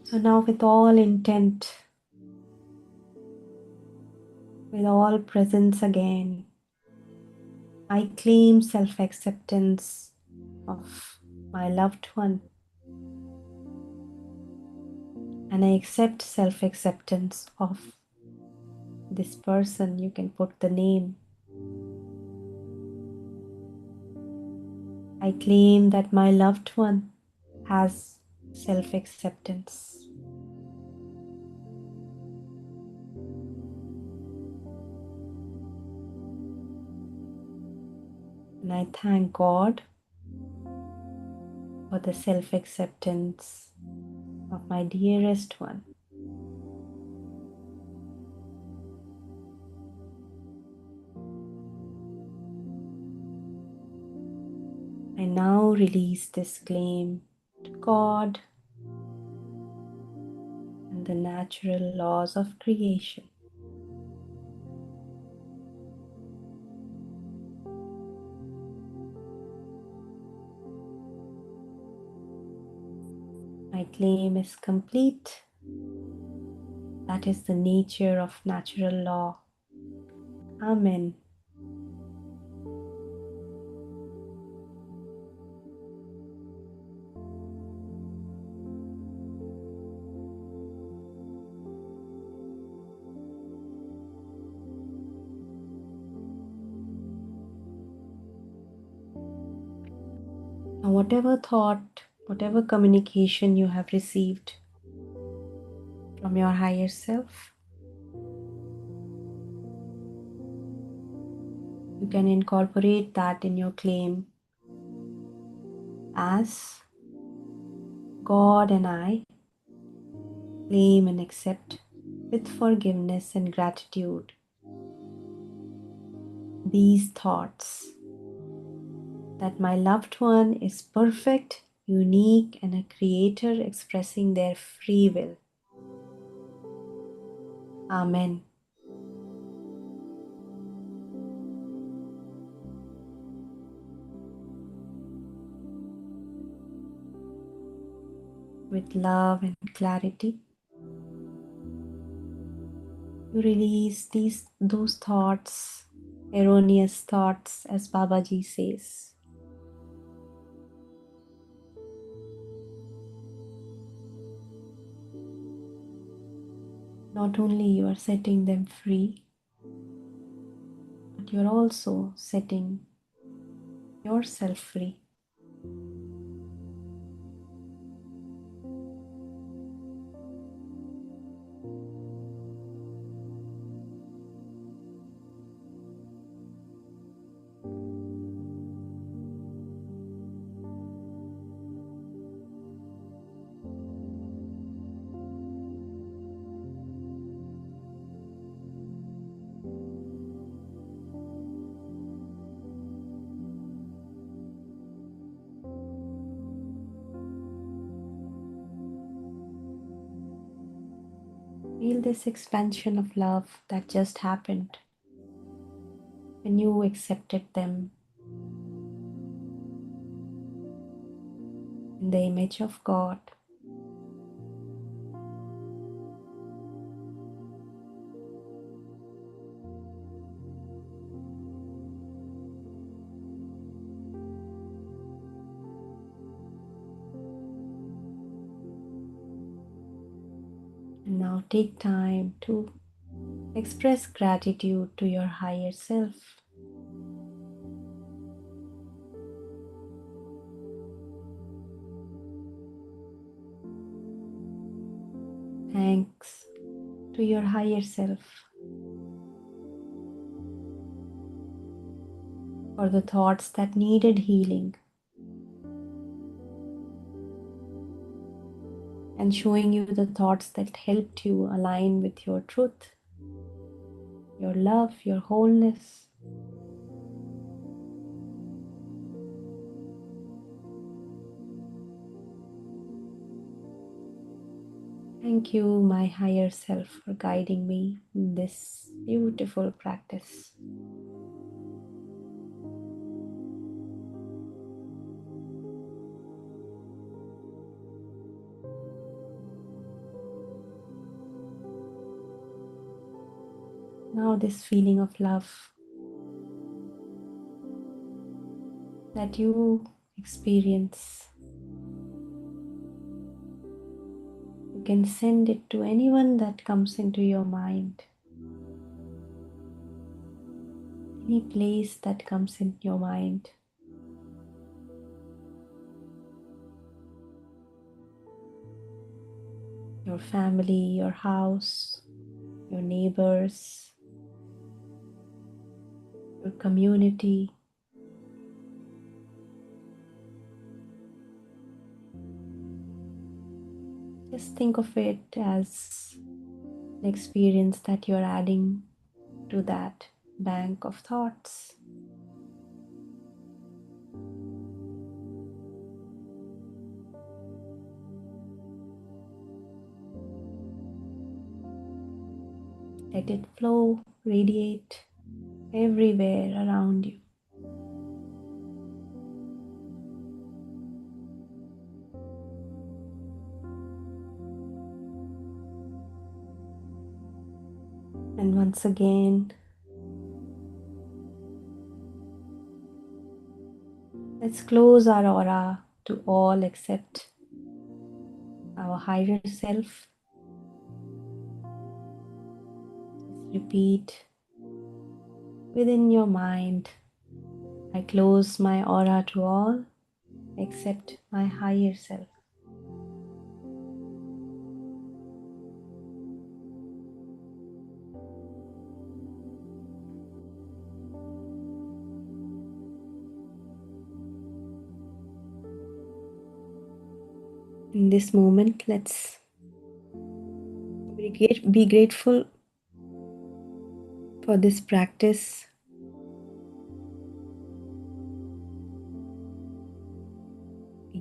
So now with all intent, with all presence again, I claim self-acceptance of my loved one, and I accept self-acceptance of this person. You can put the name. I claim that my loved one has self-acceptance. And I thank God for the self-acceptance of my dearest one. I now release this claim to God and the natural laws of creation. My claim is complete. That is the nature of natural law. Amen. Now, whatever thought, whatever communication you have received from your higher self, you can incorporate that in your claim as God and I claim and accept with forgiveness and gratitude these thoughts that my loved one is perfect, unique, and a creator expressing their free will. Amen. With love and clarity, you release those thoughts, erroneous thoughts, as Babaji says. Not only you are setting them free, but you're also setting yourself free. Feel this expansion of love that just happened. when you accepted them in the image of God. And now take time to express gratitude to your higher self. Thanks to your higher self for the thoughts that needed healing and showing you the thoughts that helped you align with your truth, your love, your wholeness. Thank you, my higher self, for guiding me in this beautiful practice. Now this feeling of love that you experience, you can send it to anyone that comes into your mind, any place that comes in your mind. Your family, your house, your neighbors, your community. Just think of it as an experience that you're adding to that bank of thoughts. Let it flow, radiate everywhere around you. And once again, let's close our aura to all except our higher self. Just repeat within your mind, I close my aura to all except my higher self. In this moment, let's be grateful for this practice.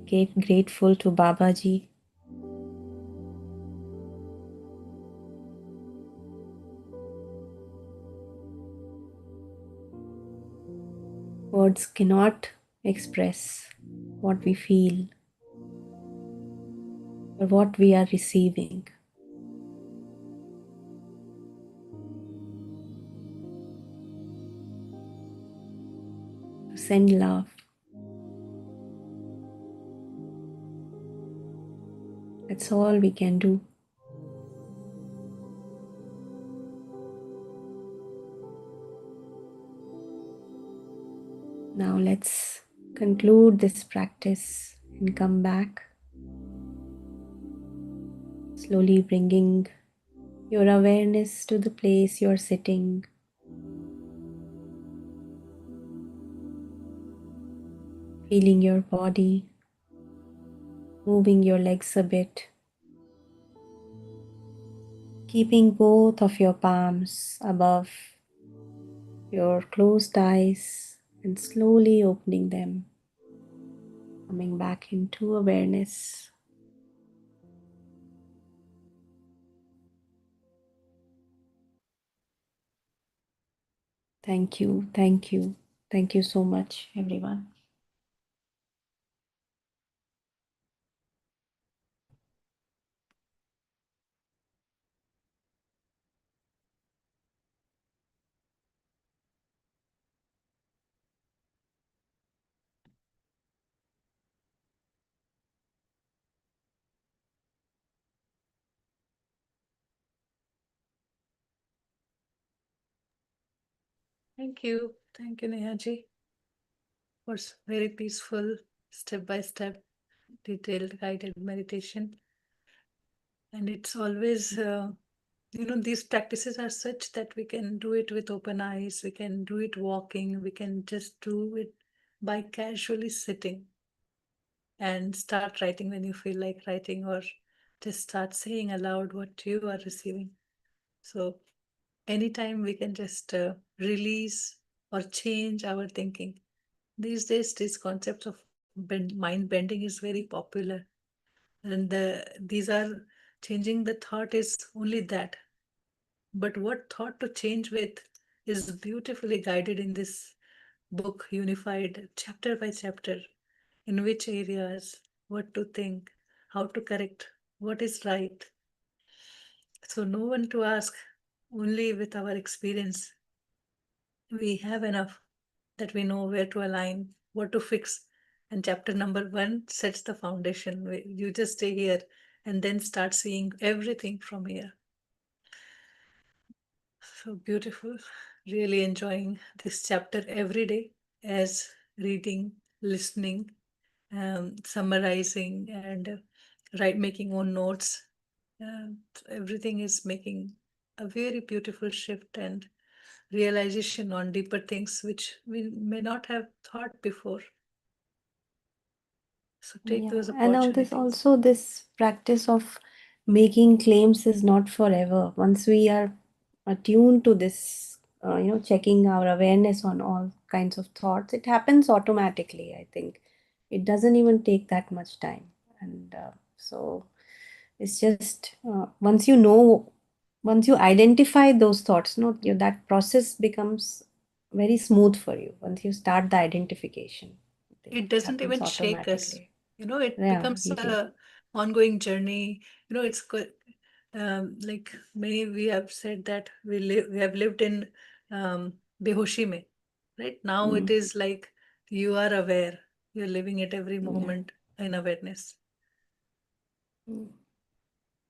Be grateful to Babaji. Words cannot express what we feel or what we are receiving. To send love. That's all we can do. Now let's conclude this practice and come back. Slowly bringing your awareness to the place you're sitting. Feeling your body, moving your legs a bit. Keeping both of your palms above your closed eyes and slowly opening them. Coming back into awareness. Thank you. Thank you. Thank you so much, everyone. Thank you, Nehaji, for very peaceful, step-by-step, detailed, guided meditation. And it's always, these practices are such that we can do it with open eyes, we can do it walking, we can just do it by casually sitting and start writing when you feel like writing, or just start saying aloud what you are receiving. So anytime we can just release or change our thinking. These days, this concept of mind bending is very popular, and these are changing the thought is only that. But what thought to change with is beautifully guided in this book, unified chapter by chapter, in which areas, what to think, how to correct, what is right. So, no one to ask, only with our experience. We have enough that we know where to align, what to fix. And chapter number 1 sets the foundation. You just stay here and then start seeing everything from here. So beautiful. Really enjoying this chapter every day as reading, listening, summarizing, and making own notes. Everything is making a very beautiful shift and realization on deeper things which we may not have thought before. So take Yeah, those and now this opportunities. also this practice of making claims is not forever. Once we are attuned to this, checking our awareness on all kinds of thoughts, it happens automatically. I think it doesn't even take that much time, and so it's just once you identify those thoughts, that process becomes very smooth for you. Once you start the identification, I think It it doesn't happens even shake us. automatically. It Yeah, becomes easy. a ongoing journey. It's good. Like many we have said that we have lived in behoshi mein. Right now it Mm, is like you are aware. You're living it every yeah. moment in awareness. Mm.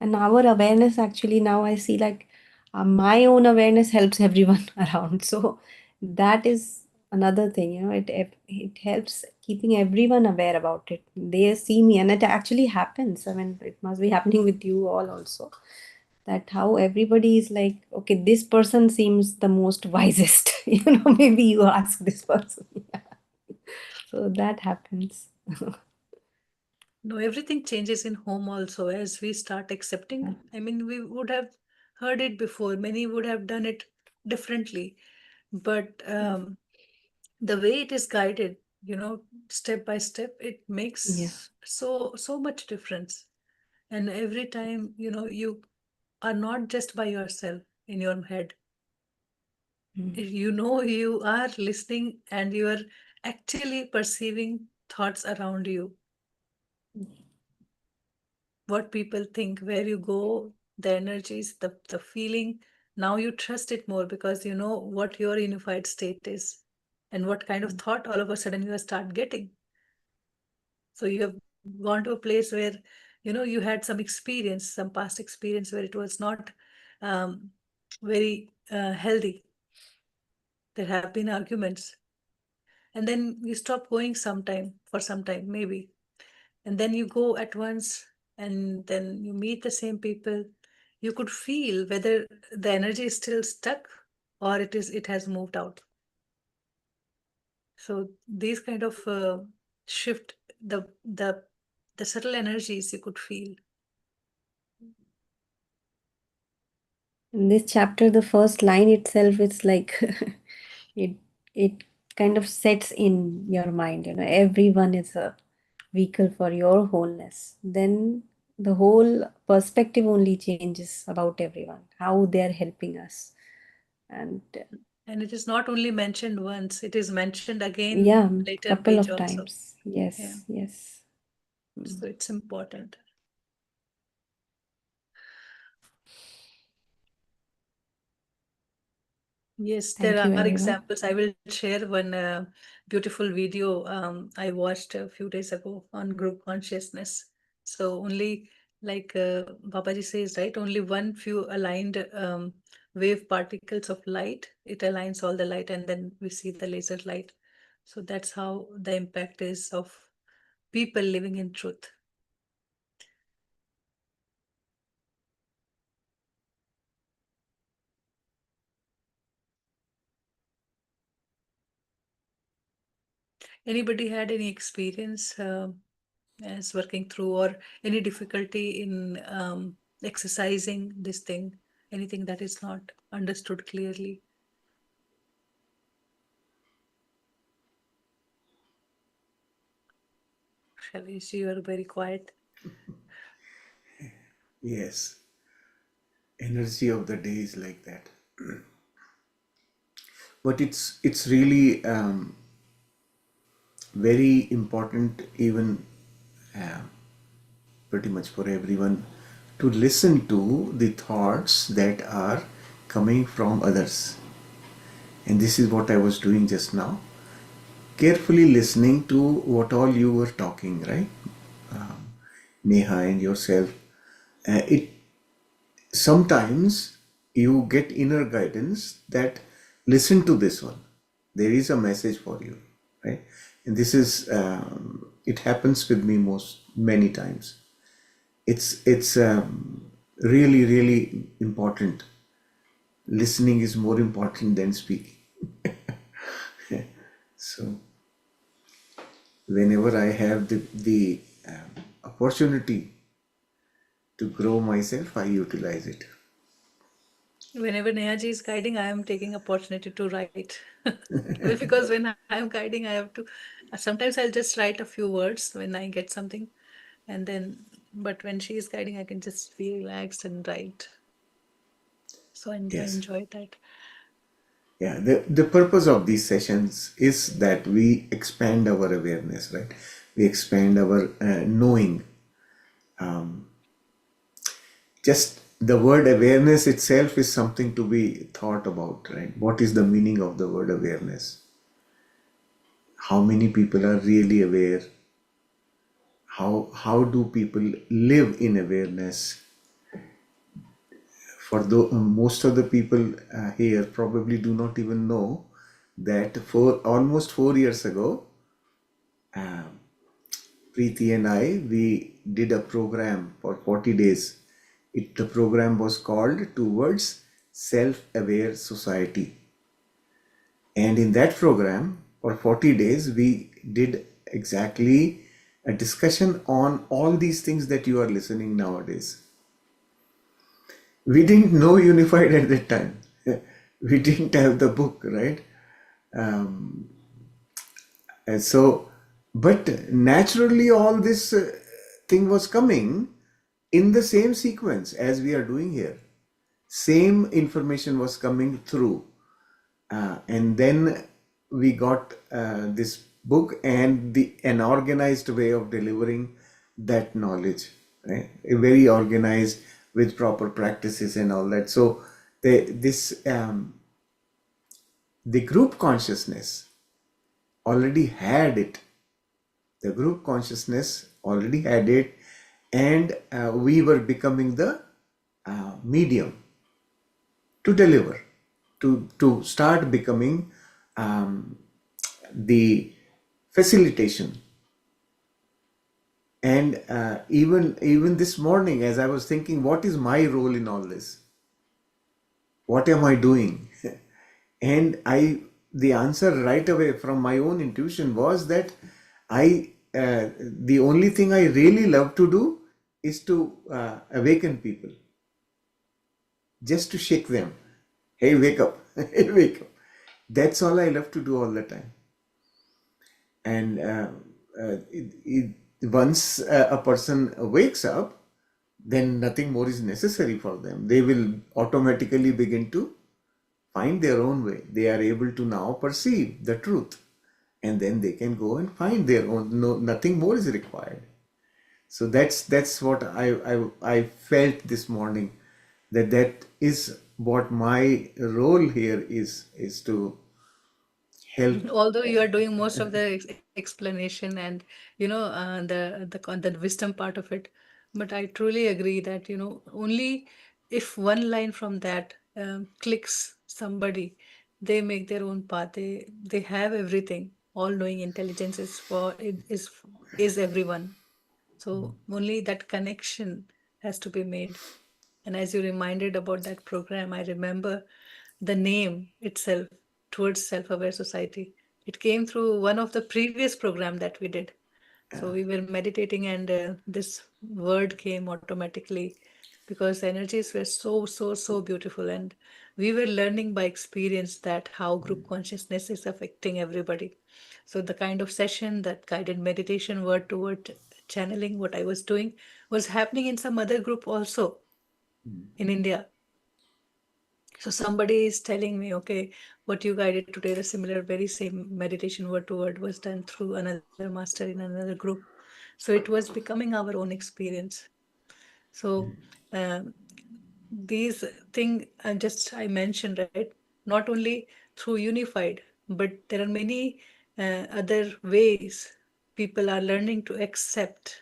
And our awareness, actually, now I see like my own awareness helps everyone around. So that is another thing, it helps keeping everyone aware about it. They see me, and it actually happens. I mean, it must be happening with you all also. That how everybody is like, okay, this person seems the most wisest. Maybe you ask this person. So that happens. No, everything changes in home also as we start accepting. I mean, we would have heard it before. Many would have done it differently, but the way it is guided, step by step, it Yeah. makes so much difference. And every time, you are not just by yourself in your head. Mm. You are listening and you are actually perceiving thoughts around you, what people think, where you go, the energies, the feeling. Now you trust it more because you know what your unified state is and what kind of thought all of a sudden you start getting. So you have gone to a place where you had some experience, some past experience where it was not very healthy. There have been arguments, and then you stop going sometime for some time maybe, and then you go at once, and then you meet the same people. You could feel whether the energy is still stuck or it has moved out. So these kind of shift, the subtle energies you could feel. In this chapter, the first line itself, it's like it it kind of sets in your mind, everyone is a vehicle for your wholeness. Then the whole perspective only changes about everyone, how they're helping us. And And it is not only mentioned once, it is mentioned again Yeah, later couple page of also. times. Yeah. Yes, yes. So it's important. Yes, there Thank you, are everyone. examples. I will share one beautiful video I watched a few days ago on group consciousness. So only like Babaji says, right? Only one few aligned wave particles of light. It aligns all the light, and then we see the laser light. So that's how the impact is of people living in truth. Anybody had any experience as working through, or any difficulty in exercising this thing? Anything that is not understood clearly? Shalish, you are very quiet. Yes, energy of the day is like that. But it's really very important, even pretty much for everyone, to listen to the thoughts that are coming from others. And this is what I was doing just now, carefully listening to what all you were talking, right? Neha and yourself. It sometimes you get inner guidance that listen to this one. There is a message for you, right? And this is it happens with me many times. It's really important. Listening is more important than speaking. So whenever I have the opportunity to grow myself, I utilize it. Whenever Nehaji is guiding, I am taking opportunity to write. Well, because when I am guiding, I have to. Sometimes I'll just write a few words when I get something, and then. But when she is guiding, I can just be relaxed and write. So I Yes. enjoy that. Yeah, the purpose of these sessions is that we expand our awareness, right? We expand our knowing. Just the word awareness itself is something to be thought about, right? What is the meaning of the word awareness? How many people are really aware? How do people live in awareness? For most of the people here probably do not even know that for almost 4 years ago, Preeti and I, we did a program for 40 days. The program was called Towards Self-Aware Society. And in that program, for 40 days, we did exactly a discussion on all these things that you are listening nowadays. We didn't know Unified at that time. We didn't have the book, right? And so, but naturally, all this thing was coming in the same sequence as we are doing here. Same information was coming through. And then we got this book and an organized way of delivering that knowledge, right? Very organized with proper practices and all that. So the group consciousness already had it. The group consciousness already had it, and we were becoming the medium to deliver, to start becoming the facilitation. And even this morning, as I was thinking, what is my role in all this? What am I doing? And the answer right away from my own intuition was that the only thing I really love to do is to awaken people, just to shake them. Hey, wake up! Hey, wake up! That's all I love to do all the time. And once a person wakes up, then nothing more is necessary for them. They will automatically begin to find their own way. They are able to now perceive the truth, and then they can go and find their own. No, nothing more is required. So that's what I felt this morning, that is what my role here is to help. Although you are doing most of the explanation and the wisdom part of it, but I truly agree that only if one line from that clicks somebody, they make their own path. They have everything. All knowing intelligence is for it is everyone. So only that connection has to be made. And as you reminded about that program, I remember the name itself, Towards Self-Aware Society. It came through one of the previous program that we did. So we were meditating, and this word came automatically because the energies were so beautiful, and we were learning by experience that how group consciousness is affecting everybody. So the kind of session, that guided meditation, word to word channeling, what I was doing was happening in some other group also in India. So somebody is telling me, okay, what you guided today, the similar, very same meditation word to word was done through another master in another group. So it was becoming our own experience. So these thing I mentioned, right? Not only through unified, but there are many other ways people are learning to accept,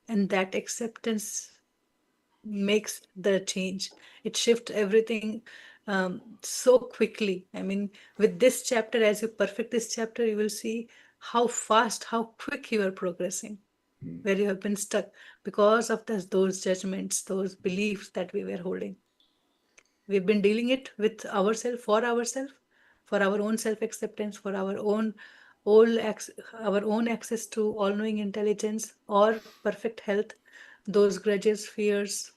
and that acceptance makes the change. It shifts everything so quickly. I mean, with this chapter, as you perfect this chapter, you will see how fast, how quick you are progressing, where you have been stuck because of those judgments, those beliefs that we were holding. We've been dealing it with ourselves, for our own self-acceptance, for our own access to all-knowing intelligence or perfect health, those grudges, fears,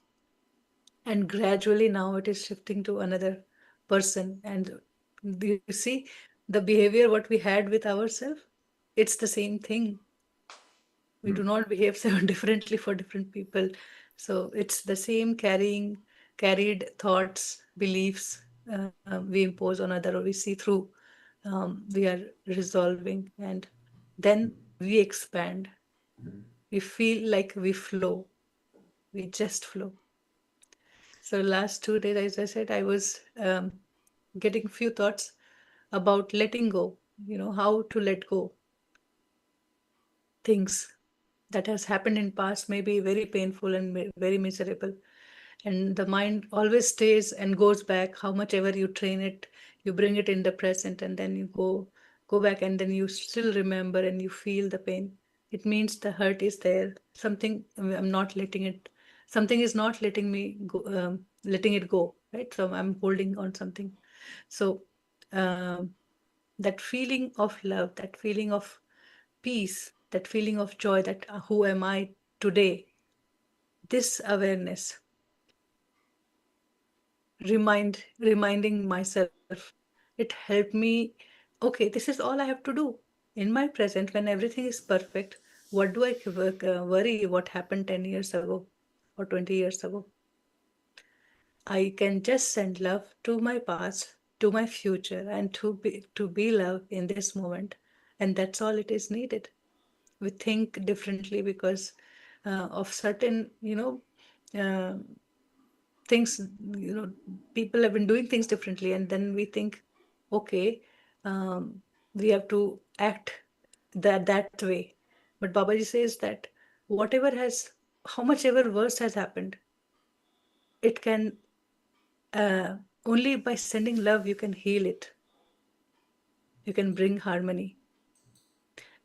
and gradually now it is shifting to another person. And you see the behavior what we had with ourselves, it's the same thing. We do not behave so differently for different people. So it's the same carried thoughts, beliefs we impose on other, or we see through. We are resolving, and then we expand. We feel like we flow. We just flow. So last 2 days, as I said, I was getting few thoughts about letting go. How to let go things that has happened in past, may be very painful and very miserable, and the mind always stays and goes back. How much ever you train it, you bring it in the present, and then you go back, and then you still remember and you feel the pain. It means the hurt is there. I'm not letting it. Something is not letting me go, letting it go, right? So I'm holding on something. So um, that feeling of love, that feeling of peace, that feeling of joy, that who am I today, this awareness, reminding myself, it helped me. Okay, this is all I have to do in my present when everything is perfect. What do I worry what happened 10 years ago or 20 years ago? I can just send love to my past, to my future, and to be love in this moment. And that's all it is needed. We think differently because of certain, uh, things, people have been doing things differently, and then we think, okay, um, we have to act that way. But Babaji says that whatever has, how much ever worse has happened, it can, uh, only by sending love you can heal it. You can bring harmony.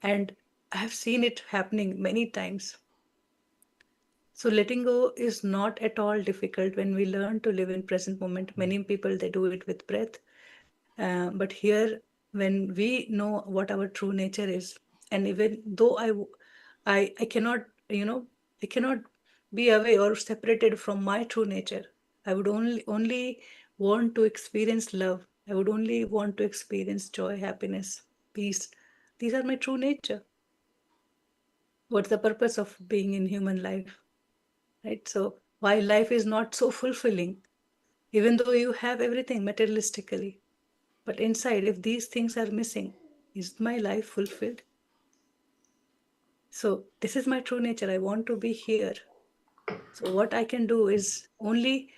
And I have seen it happening many times. So letting go is not at all difficult when we learn to live in present moment. Many people, they do it with breath. But here, when we know what our true nature is, and even though I cannot, I cannot be away or separated from my true nature. I would only want to experience love. I would only want to experience joy, happiness, peace. These are my true nature. What's the purpose of being in human life, right? So why life is not so fulfilling? Even though you have everything materialistically, but inside, if these things are missing, is my life fulfilled? So this is my true nature. I want to be here. So what I can do is only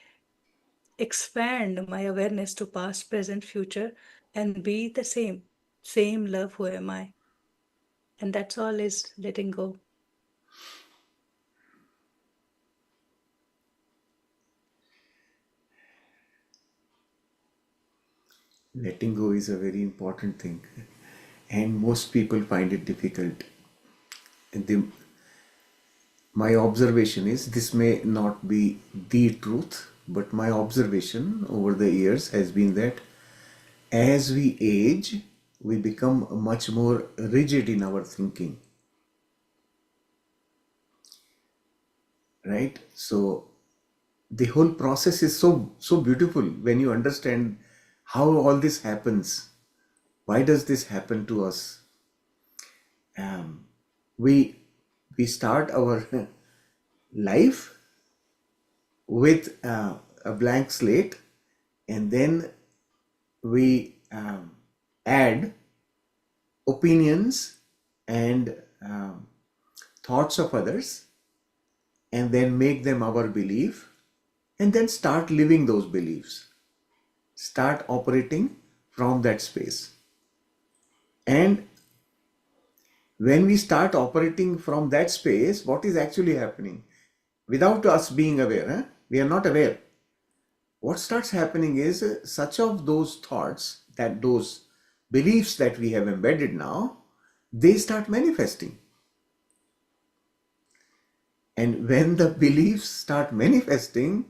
expand my awareness to past, present, future, and be the same love. Who am I? And that's all is letting go. Letting go is a very important thing, and most people find it difficult. My observation is, this may not be the truth, but my observation over the years has been that as we age, we become much more rigid in our thinking. Right? So the whole process is so beautiful when you understand how all this happens. Why does this happen to us? Um, we we start our life with a blank slate, and then we add opinions and thoughts of others, and then make them our belief, and then start living those beliefs, start operating from that space. And when we start operating from that space, what is actually happening without us being aware? We are not aware. What starts happening is such of those thoughts, that those beliefs that we have embedded now, they start manifesting. And when the beliefs start manifesting,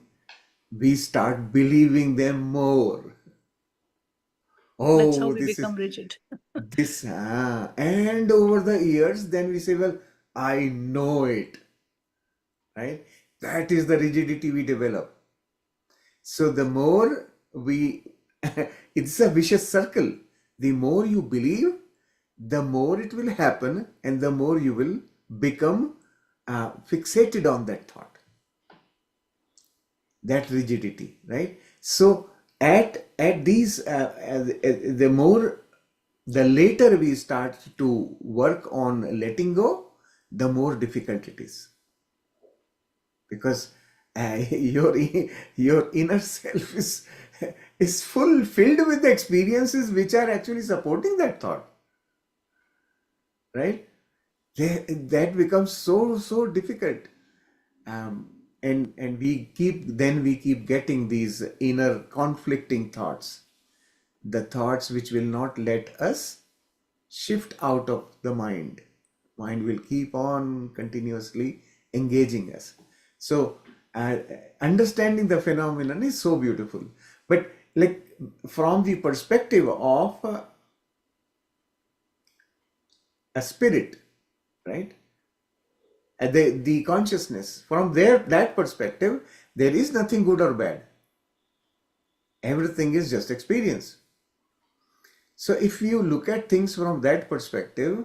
we start believing them more. That's how Oh, we become rigid. and over the years, then we say, well, I know it, right? That is the rigidity we develop. So the more we, it's a vicious circle. The more you believe, the more it will happen, and the more you will become fixated on that thought, that rigidity, right? So at these, the more, the later we start to work on letting go, the more difficult it is, because your inner self is filled with the experiences which are actually supporting that thought, right? That becomes so difficult, um, and we keep getting these inner conflicting thoughts, the thoughts which will not let us shift out of the mind will keep on continuously engaging us. So uh, understanding the phenomenon is so beautiful, but like from the perspective of a spirit, right? The consciousness, from that perspective, there is nothing good or bad, everything is just experience. So if you look at things from that perspective,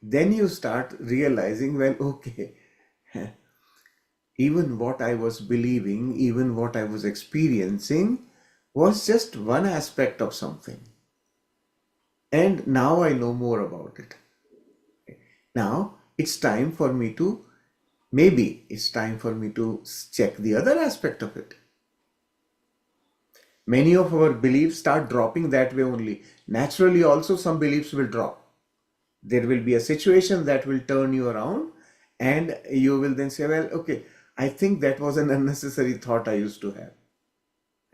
then you start realizing, well, okay, even what I was believing, even what I was experiencing was just one aspect of something. And now I know more about it. Now it's time for me to, maybe it's time for me to check the other aspect of it. Many of our beliefs start dropping that way only. Naturally, also, some beliefs will drop. There will be a situation that will turn you around, and you will then say, well, okay, I think that was an unnecessary thought I used to have.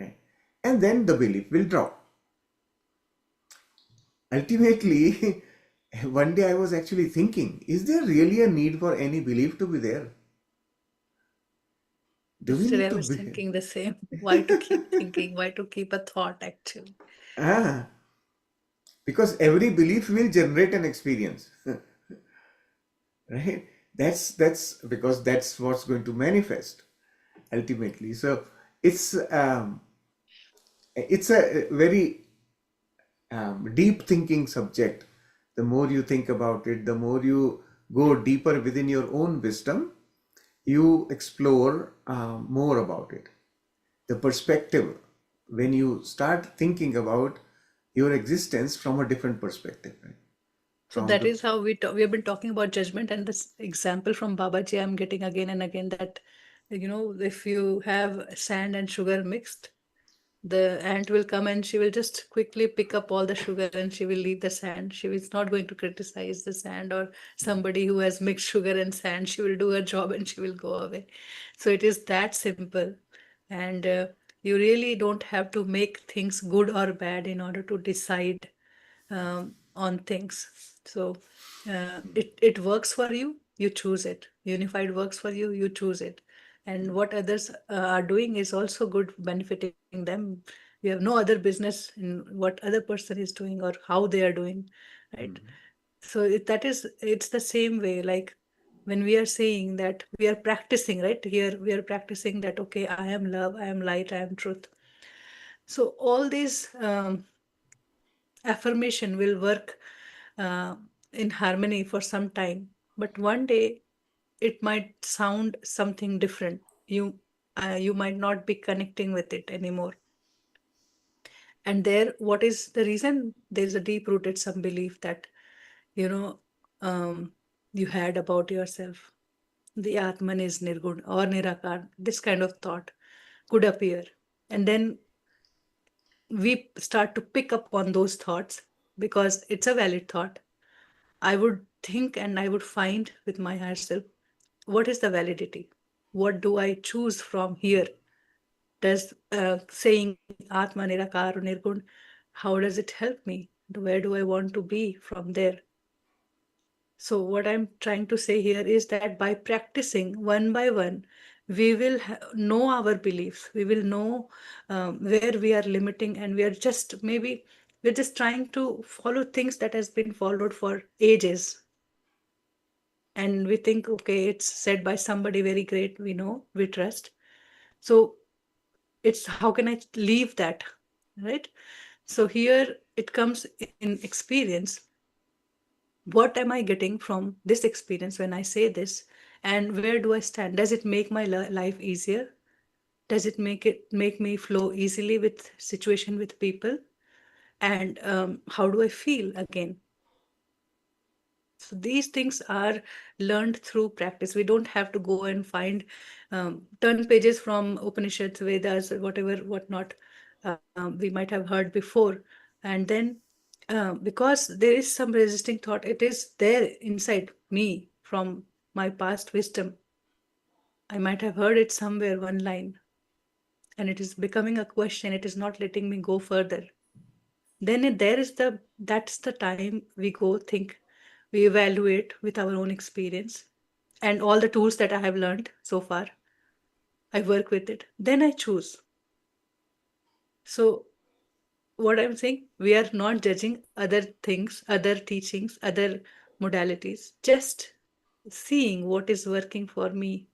Right? And then the belief will drop. Ultimately, one day I was actually thinking, is there really a need for any belief to be there? Do we Yesterday need I to was be? thinking the same. Why to keep thinking? Why to keep a thought actually? Ah, because every belief will generate an experience, right? That's because that's what's going to manifest ultimately. So it's um, it's a very deep thinking subject. The more you think about it, the more you go deeper within your own wisdom, you explore more about it. The perspective. when you start thinking about your existence from a different perspective, right? So From that the is how we have been talking about judgment, and this example from Babaji I'm getting again and again, that if you have sand and sugar mixed, the ant will come and she will just quickly pick up all the sugar and she will leave the sand. She is not going to criticize the sand or somebody who has mixed sugar and sand. She will do her job and she will go away. So it is that simple. And you really don't have to make things good or bad in order to decide on things. So it works for you, you choose it. Unified works for you, you choose it. And what others are doing is also good, benefiting them. You have no other business in what other person is doing or how they are doing, right? So it's the same way, like when we are saying that we are practicing, right? Here we are practicing that, okay, I am love, I am light, I am truth. So all these affirmation will work uh, in harmony for some time, but one day it might sound something different. You might not be connecting with it anymore. And there, what is the reason? There's a deep rooted some belief that you know um, you had about yourself. The Atman is Nirgun or Nirakar. This kind of thought could appear, and then we start to pick up on those thoughts because it's a valid thought. I would think and I would find with my higher self, what is the validity? What do I choose from here? Does saying Atma Nirakar or Nirgun, how does it help me? Where do I want to be from there? So what I'm trying to say here is that by practicing one by one, we will know our beliefs. We will know where we are limiting, and we're just trying to follow things that has been followed for ages. And we think, okay, it's said by somebody very great, we know, we trust. So it's how can I leave that, right? So here it comes in experience. What am I getting from this experience when I say this, and where do I stand? Does it make my life easier? Does it make me flow easily with situation, with people? And how do I feel again? So these things are learned through practice. We don't have to go and find 10 pages from Upanishads, Vedas, or whatever, whatnot we might have heard before. And then because there is some resisting thought, it is there inside me from my past wisdom. I might have heard it somewhere, one line, and it is becoming a question. It is not letting me go further. Then that's the time we go think, we evaluate with our own experience and all the tools that I have learned so far. I work with it. Then I choose. So what I'm saying, we are not judging other things, other teachings, other modalities, just seeing what is working for me,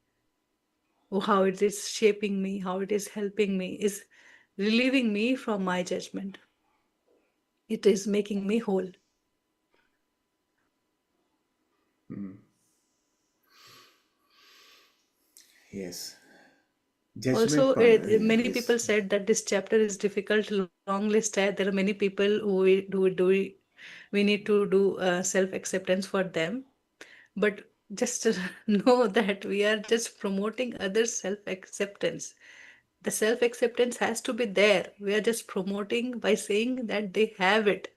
how it is shaping me, how it is helping me, is relieving me from my judgment. It is making me whole. yes, Also, judgment corner. many Yes. people said that this chapter is difficult, long list. There are many people who we need to do self-acceptance for them. But just to know that we are just promoting others' self-acceptance. The self-acceptance has to be there. We are just promoting by saying that they have it,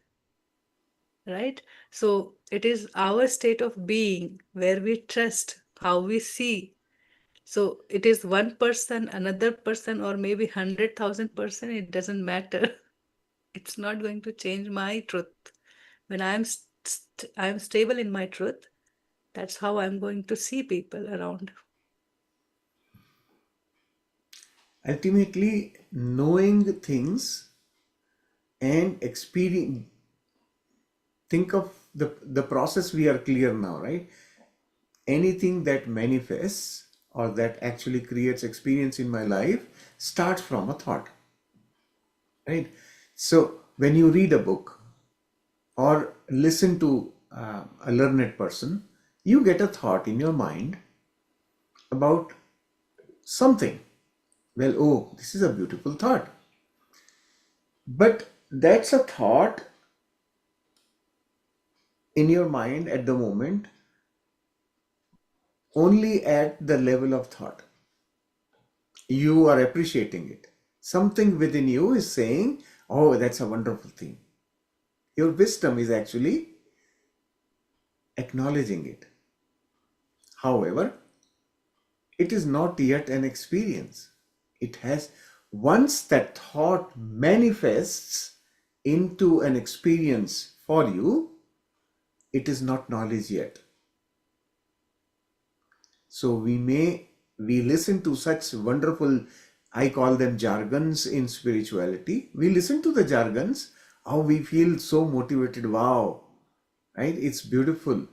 right? So it is our state of being where we trust how we see. So it is one person, another person, or maybe 100,000%, it doesn't matter. It's not going to change my truth. When I'm stable in my truth, that's how I'm going to see people around. Ultimately, knowing things and experience, think of the process. We are clear now, right? Anything that manifests or that actually creates experience in my life starts from a thought, right? So when you read a book or listen to a learned person, you get a thought in your mind about something. Well, oh, this is a beautiful thought. But that's a thought in your mind at the moment, only at the level of thought. You are appreciating it. Something within you is saying, oh, that's a wonderful thing. Your wisdom is actually acknowledging it. However, it is not yet an experience. It has, once that thought manifests into an experience for you, it is not knowledge yet. So we listen to such wonderful, I call them jargons in spirituality. We listen to the jargons, how we feel so motivated. Wow, right? It's beautiful,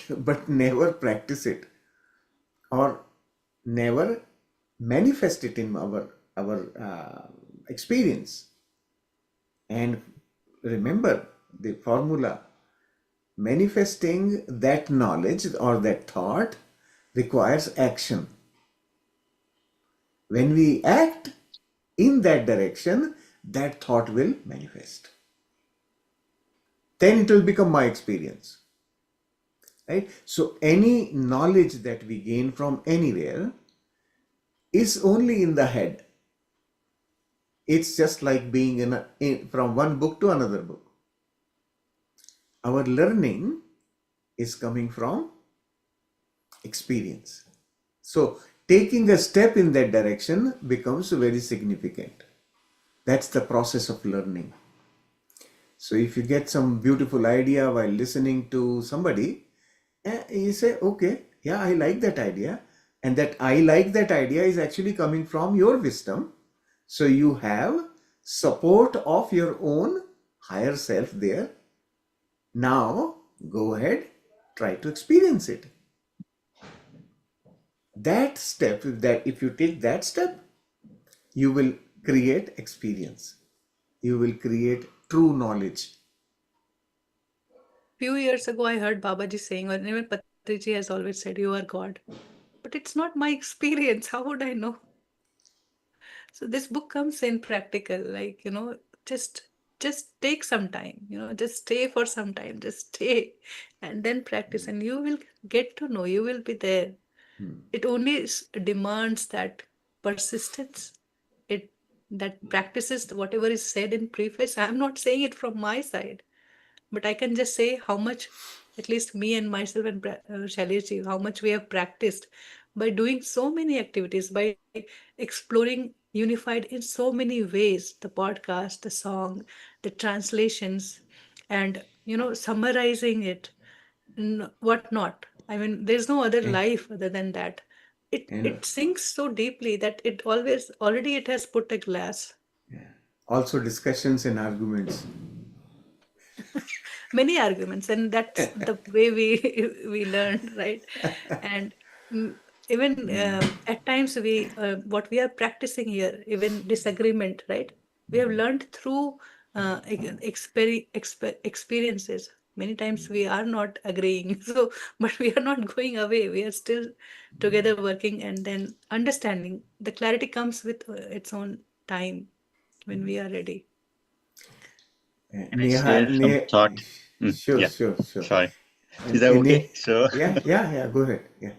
but never practice it, or never manifest it in our experience. And remember the formula: manifesting that knowledge or that thought requires action. When we act in that direction, that thought will manifest. Then it will become my experience. Right? So any knowledge that we gain from anywhere is only in the head. It's just like being from one book to another book. Our learning is coming from experience. So taking a step in that direction becomes very significant. That's the process of learning. So if you get some beautiful idea while listening to somebody, you say, okay, yeah, I like that idea. And that I like that idea is actually coming from your wisdom. So you have support of your own higher self there. Now go ahead, try to experience it. That step, that if you take that step, you will create experience. You will create true knowledge. Few years ago, I heard Babaji saying, or even Patriji has always said, you are God. But it's not my experience. How would I know? So this book comes in practical, like, just take some time, just stay for some time, just stay and then practice, and you will get to know, you will be there. It only demands that persistence. It that practices whatever is said in preface. I'm not saying it from my side, but I can just say how much, at least me and myself and Shailesh, how much we have practiced by doing so many activities, by exploring unified in so many ways, the podcast, the song, the translations, and summarizing it, whatnot. I mean, there's no other And, life other than that. It and it sinks so deeply that it already it has put a glass. yeah, also discussions and arguments. Many arguments, and that's the way we we learn, right? And mm, even at times we what we are practicing here, even disagreement, right? We have learned through experiences. Many times we are not agreeing, so but we are not going away, we are still together working, and then understanding. The clarity comes with its own time when we are ready. Can I share some thought? Sure, Yeah, sure, sure. sorry. Is that okay? So Yeah, go ahead. Yeah.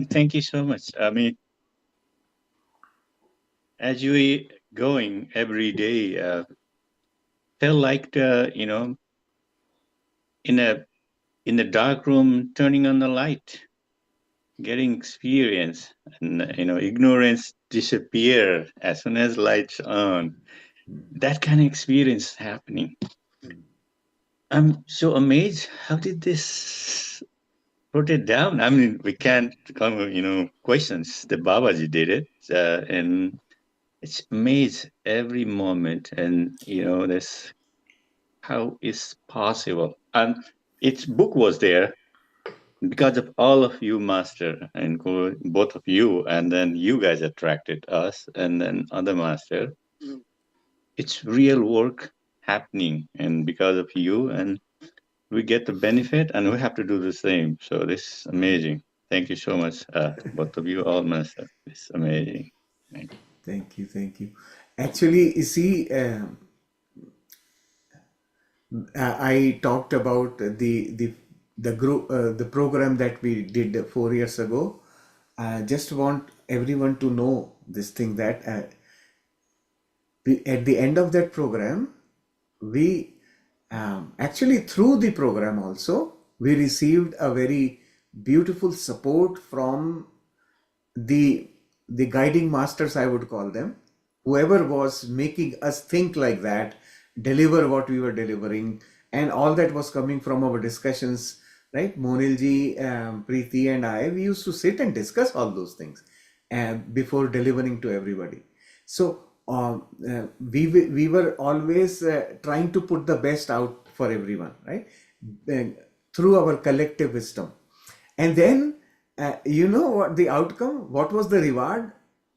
thank you so much. I mean, as we going every day, felt like in a dark room, turning on the light, getting experience, and ignorance disappear as soon as lights on. That kind of experience happening. I'm so amazed. How did this put it down? I mean, we can't come, questions. The Babaji did it, and it's amazed every moment, and this how is possible. And its book was there because of all of you, Master, and both of you, and then you guys attracted us, and then other Master. It's real work happening, and because of you, and we get the benefit, and we have to do the same. So this is amazing. Thank you so much, both of you, all Master. It's amazing. Thank you. Actually, you see, I talked about the group, the program that we did 4 years ago. I just want everyone to know this thing that at the end of that program, we actually through the program also we received a very beautiful support from the the guiding masters, I would call them, whoever was making us think like that, deliver what we were delivering, and all that was coming from our discussions, right? Monilji, Preeti, and I, we used to sit and discuss all those things before delivering to everybody. So we were always trying to put the best out for everyone, right? Uh, Through our collective wisdom. And then, you know what the outcome? What was the reward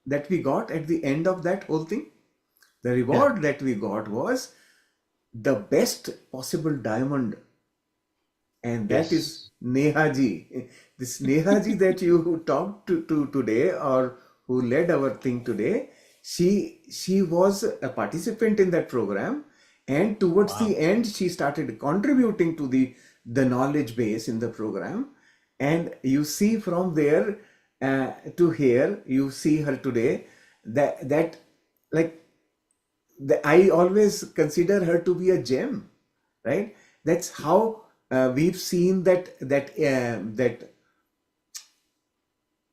that we got at the end of that whole thing? The Yeah. reward that we got was the best possible diamond, and that is Yes. Nehaji. This Nehaji that you talked to today, or who led our thing today, she was a participant in that program, and towards Wow. the end she started contributing to the knowledge base in the program, and you see from there to here, you see her today, that like I always consider her to be a gem, right? That's how we've seen that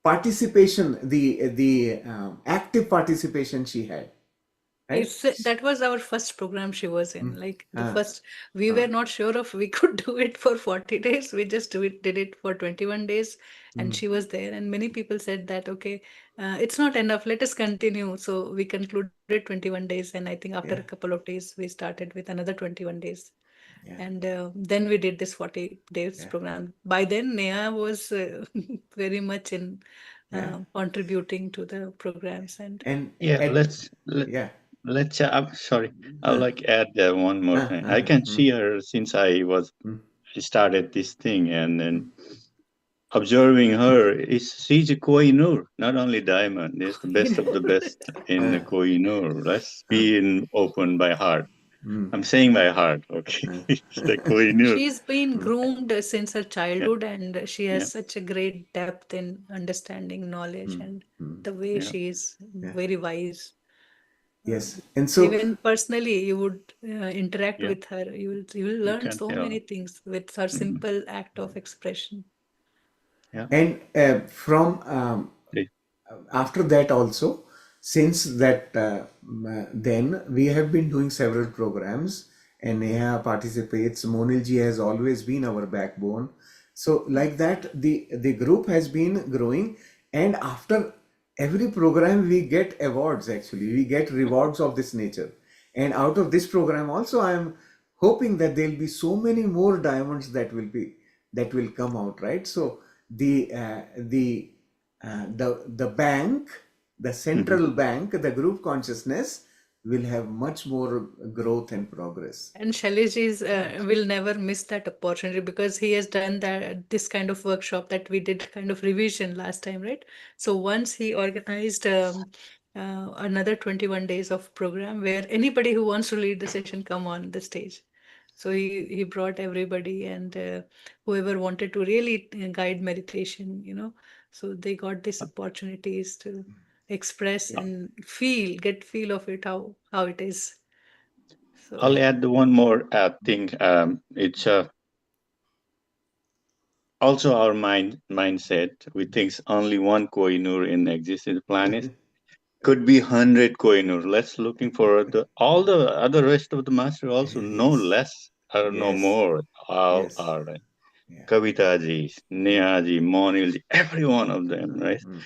participation, the active participation she had, right? That was our first program she was in. Mm. Like the Ah, first, we ah, were not sure if we could do it for 40 days. We just did it for 21 days, and mm, she was there. And many people said that, okay, it's not enough. Let us continue. So we concluded 21 days, and I think after a yeah, couple of days, we started with another 21 days. yeah, And then we did this 40 days yeah, program. By then, Neha was very much in yeah. contributing to the programs. And And Yeah. at yeah, Let's. I'm sorry. I would uh, like add one more thing. I can mm, see her since mm, I started this thing, and then observing her is she's a Kohinoor, not only diamond. There's the best of the best in the uh, Kohinoor. Let's uh, be open by heart. mm, I'm saying by heart, okay? It's the Kohinoor. she's been mm, groomed since her Yeah, childhood, and she yeah, has such a great depth in understanding knowledge, mm, and mm, the way yeah, she is yeah, very wise. yes. And so Even personally, you would interact yeah. with her. You will You learn can so many tell. things with her Hmm. simple act of expression. Yeah. and from They- after that also, since that then we have been doing several programs, and Neha participates. Monilji has always been our backbone. So like that, the group has been growing, and after every program we get awards. Actually, we get rewards of this nature, and out of this program also, I am hoping that there'll be so many more diamonds that will come out, right? So the bank, the Mhm. central bank, the group consciousness will have much more growth and progress. And Shailesh will never miss that opportunity because he has done this kind of workshop that we did kind of revision last time, right? So once he organized another 21 days of program where anybody who wants to lead the session come on the stage. So he brought everybody, and whoever wanted to really guide meditation, so they got these opportunities to express Yeah. and get feel of it, how it is. I'll So. Yeah. add one more thing. It's also our mindset. We think only one Kohinoor in existing planet. Could be 100 Kohinoor. Let's looking for all the other rest of the master also no Yes. less or no Yes. more. All Yes. are right. Yeah. Kavitaji, Nehaji, Monilji, every one of them, right? Mm.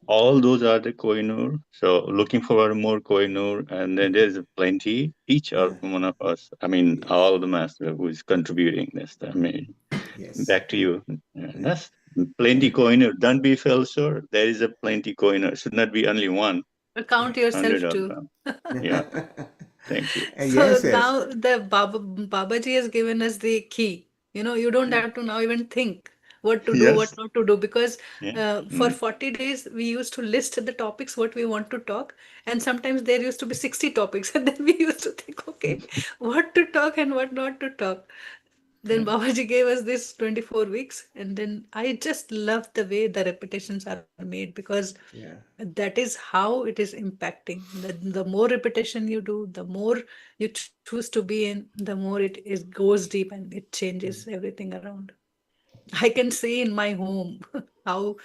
All those are the Kohinoor. So looking for more Kohinoor, and then there's plenty. Each or one of us. I mean, Yes. all the master who is contributing this. I mean, Yes. back to you. Yeah, Yeah. that's plenty And Kohinoor. Don't be feel sure. There is a plenty Kohinoor. Should not be only one. Count 100 yourself of too. them. Yeah. Thank you. So yes, yes. now the Babaji has given us the key. You don't have to now even think. what to do, what Yes. not to do, because Yeah. for 40 days we used to list the topics what we want to talk, and sometimes there used to be 60 topics, and then we used to think, okay, what to talk and what not to talk. Then Babaji gave us this 24 weeks, and then I just love the way the repetitions are made, because Yeah. that is how it is impacting. The more repetition you do, the more you choose to be in, the more it goes deep and it changes everything around. I can see in my home how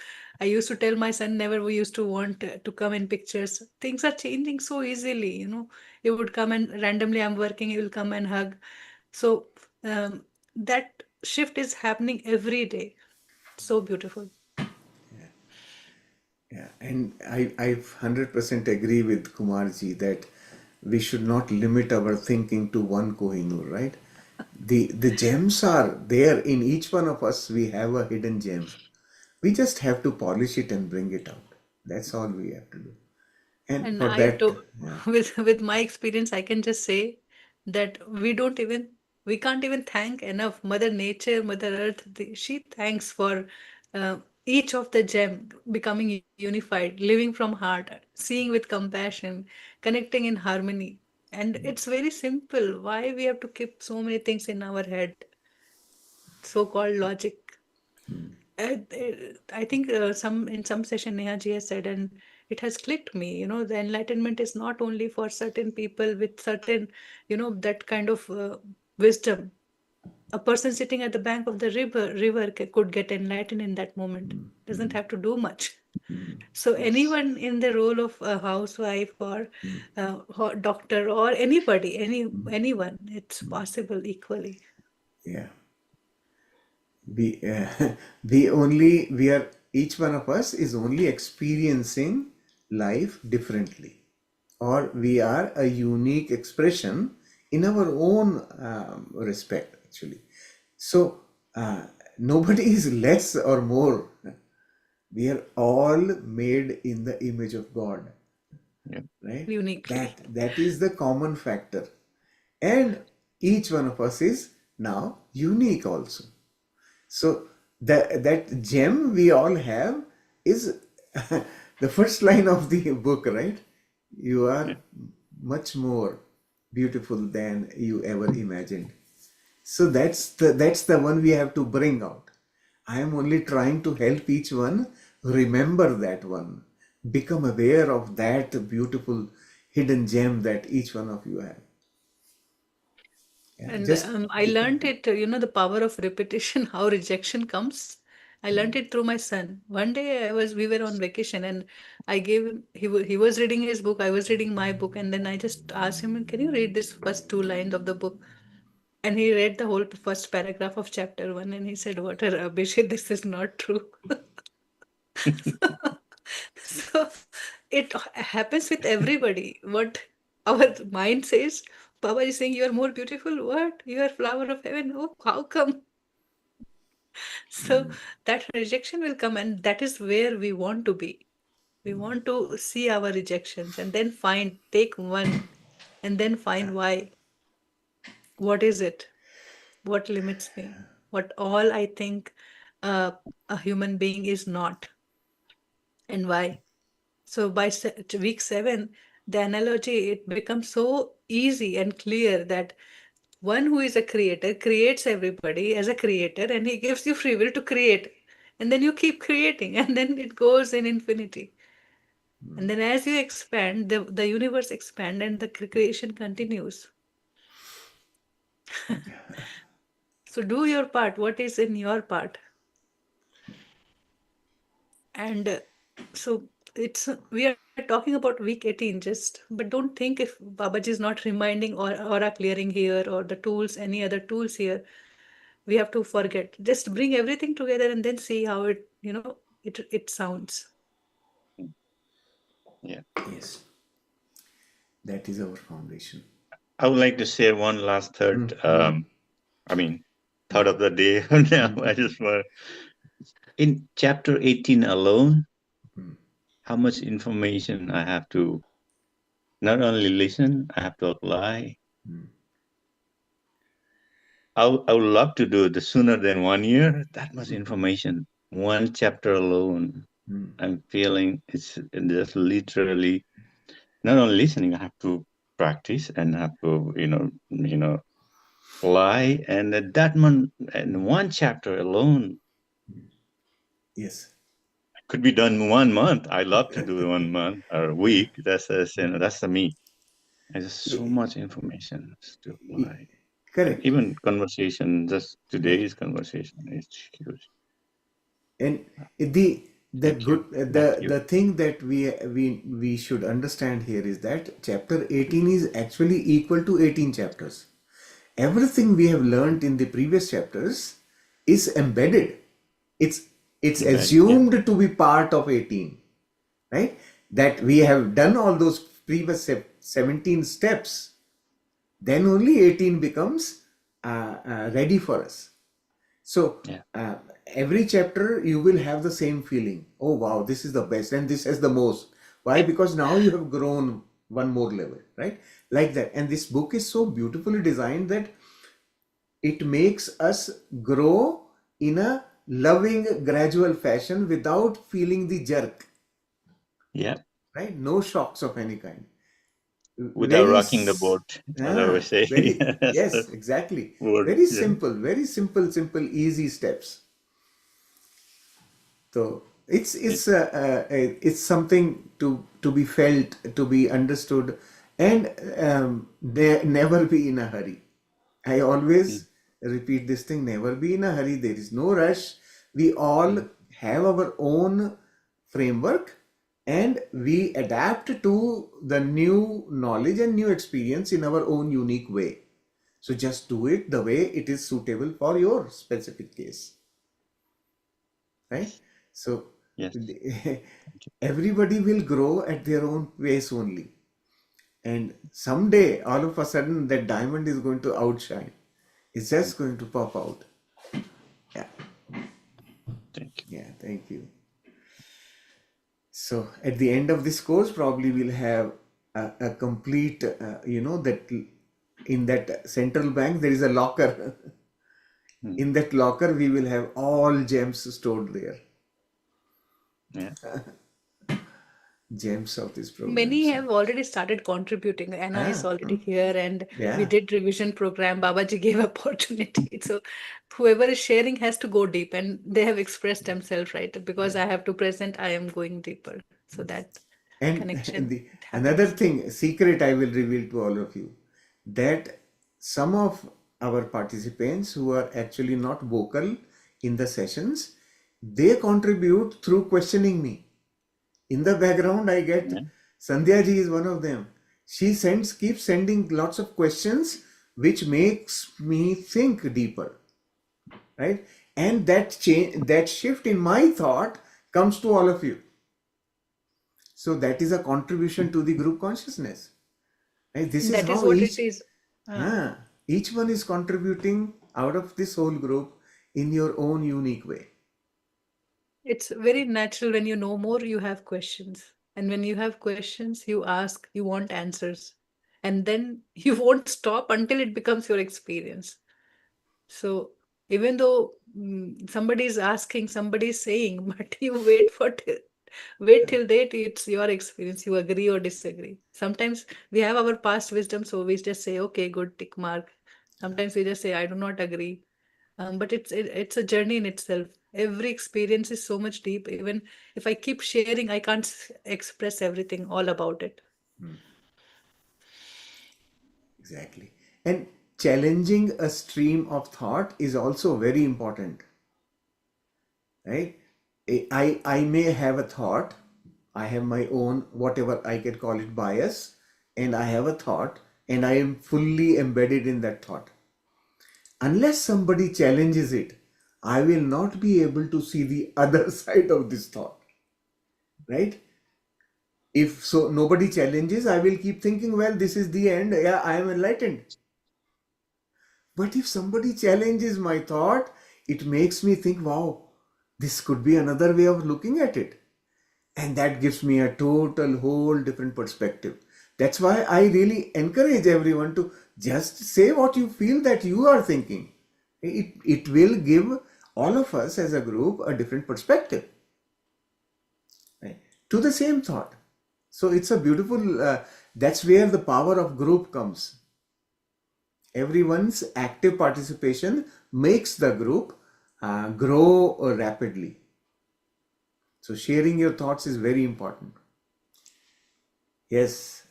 I used to tell my son never we used to want to come in pictures. Things are changing so easily, you know. He would come and randomly I'm working, he will come and hug. So that shift is happening every day. So beautiful. Yeah, and I 100% agree with Kumarji that we should not limit our thinking to one Kohinoor, right? The gems are there in each one of us. We have a hidden gem. We just have to polish it and bring it out. That's all we have to do. And And for that, yeah, with my experience, I can just say that we can't even thank enough Mother Nature, Mother Earth. She thanks for each of the gem becoming unified, living from heart, seeing with compassion, connecting in harmony. And it's very simple. Why we have to keep so many things in our head, so-called logic? I think some in some session Neha ji has said, and it has clicked me. You know, the enlightenment is not only for certain people with certain, you know, that kind of wisdom. A person sitting at the bank of the river could get enlightened in that moment. Doesn't have to do much. So yes, anyone in the role of a housewife or doctor or anybody, anyone, it's possible equally. yeah. We we only we are each one of us is only experiencing life differently, or we are a unique expression in our own respect actually. So nobody is less or more. We are all made in the image of God, Yeah. right? Uniquely. That is the common factor, and each one of us is now unique also. So that gem we all have is the first line of the book, right? You Yeah. are much more beautiful than you ever imagined. So that's the one we have to bring out. I am only trying to help each one remember that one, become aware of that beautiful hidden gem that each one of you have. Yeah, And just I learned it, you know, the power of repetition, how rejection comes. I learned it through my son. One day we were on vacation, and I gave him, he was reading his book, I was reading my book, and then I just asked him, can you read this first two lines of the book? And he read the whole first paragraph of chapter one, and he said, what a rubbish, this is not true. So it happens with everybody. What our mind says, Baba is saying, you are more beautiful. What? You are flower of heaven. Oh, how come? So that rejection will come, and that is where we want to be. We want to see our rejections and then take one, and then find why. What is it? What limits me? What all I think a human being is not, and why? So by week 7, the analogy it becomes so easy and clear that one who is a creator creates everybody as a creator, and he gives you free will to create. And then you keep creating, and then it goes in infinity. And then as you expand, the universe expand and the creation continues. So do your part. What is in your part? And so it's we are talking about week 18 just, but don't think if Babaji is not reminding or aura clearing here or the tools, any other tools here, we have to forget. Just bring everything together and then see how it, you know, it sounds. Yeah. yes, that is our foundation. I would like to share one last third. I mean, thought of the day. Now, I just want in chapter 18 alone, how much information I have to not only listen, I have to apply. I would love to do the sooner than 1 year. That much information, one chapter alone. I'm feeling it's just literally not only listening. I have to practice and have to, fly. And that one, and one chapter alone Yes. could be done 1 month. I love to do 1 month or a week. That's that's the me. There's just so much information to apply. And Correct. even conversation, just today's conversation is huge. And the Thank you. good Back to you. the thing that we should understand here is that chapter 18 is actually equal to 18 chapters. Everything we have learned in the previous chapters is embedded. It's But, yeah. assumed to be part of 18, right? That we have done all those previous 17 steps, then only 18 becomes ready for us. So Yeah. every chapter you will have the same feeling. Oh wow, this is the best and this is the most. Why? Because now you have grown one more level, right? Like that. And this book is so beautifully designed that it makes us grow in a loving, gradual fashion without feeling the jerk, Yeah. right? No shocks of any kind. Without Very, rocking the boat, as I was saying. very, That's the yes, exactly. word. Yeah. Very simple, easy steps. So it's something to be felt, to be understood, and never be in a hurry. I always repeat this thing: never be in a hurry. There is no rush. We all have our own framework, and we adapt to the new knowledge and new experience in our own unique way. So just do it the way it is suitable for your specific case, right? So Yes. everybody will grow at their own pace only. And someday, all of a sudden, that diamond is going to outshine. It's just going to pop out. Yeah, Thank you. yeah, thank you. So at the end of this course, probably we'll have a complete, that in that central bank, there is a locker. In that locker, we will have all gems stored there. Yeah. Gems of this program. Many So, have already started contributing. Anna is already here, and yeah. we did revision program. Babaji gave opportunity. So whoever is sharing has to go deep, and they have expressed themselves, right? Because I have to present, I am going deeper. So that And connection the it another happens. thing, secret I will reveal to all of you, that some of our participants who are actually not vocal in the sessions, they contribute through questioning me. In the background, I get Yeah. Sandhya ji is one of them. She keeps sending lots of questions, which makes me think deeper, right? And that change, that shift in my thought comes to all of you. So that is a contribution to the group consciousness. Right? This is That is how what it is. each one is contributing out of this whole group in your own unique way. It's very natural. When you know more, you have questions. And when you have questions, you ask, you want answers. And then you won't stop until it becomes your experience. So even though somebody is asking, somebody is saying, but you wait till date, it's your experience. You agree or disagree. Sometimes we have our past wisdom, so we just say, okay, good, tick mark. Sometimes we just say, I do not agree. But it's a journey in itself. Every experience is so much deep. Even if I keep sharing, I can't express everything all about it. Exactly. And challenging a stream of thought is also very important. Right? I may have a thought, I have my own, whatever I can call it, bias, and I have a thought, and I am fully embedded in that thought. Unless somebody challenges it, I will not be able to see the other side of this thought. Right? If so, nobody challenges, I will keep thinking, well, this is the end. Yeah, I am enlightened. But if somebody challenges my thought, it makes me think, wow, this could be another way of looking at it. And that gives me a total, whole different perspective. That's why I really encourage everyone to just say what you feel that you are thinking. It will give all of us as a group a different perspective, right, to the same thought. So it's a beautiful, that's where the power of group comes. Everyone's active participation makes the group grow rapidly. So sharing your thoughts is very important. Yes,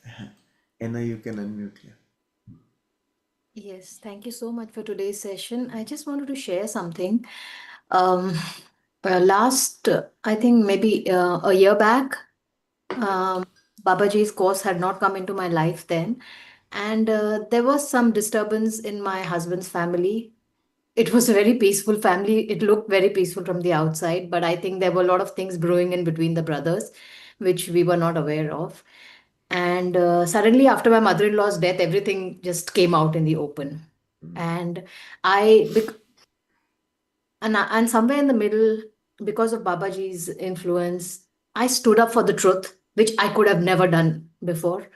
Anna, you can unmute here. Yes, thank you so much for today's session. I just wanted to share something. Um, last, I think maybe a year back, Babaji's course had not come into my life then. And there was some disturbance in my husband's family. It was a very peaceful family. It looked very peaceful from the outside, but I think there were a lot of things brewing in between the brothers, which we were not aware of. And suddenly, after my mother in law's death, everything just came out in the open. And I, and somewhere in the middle, because of Babaji's influence, I stood up for the truth, which I could have never done before.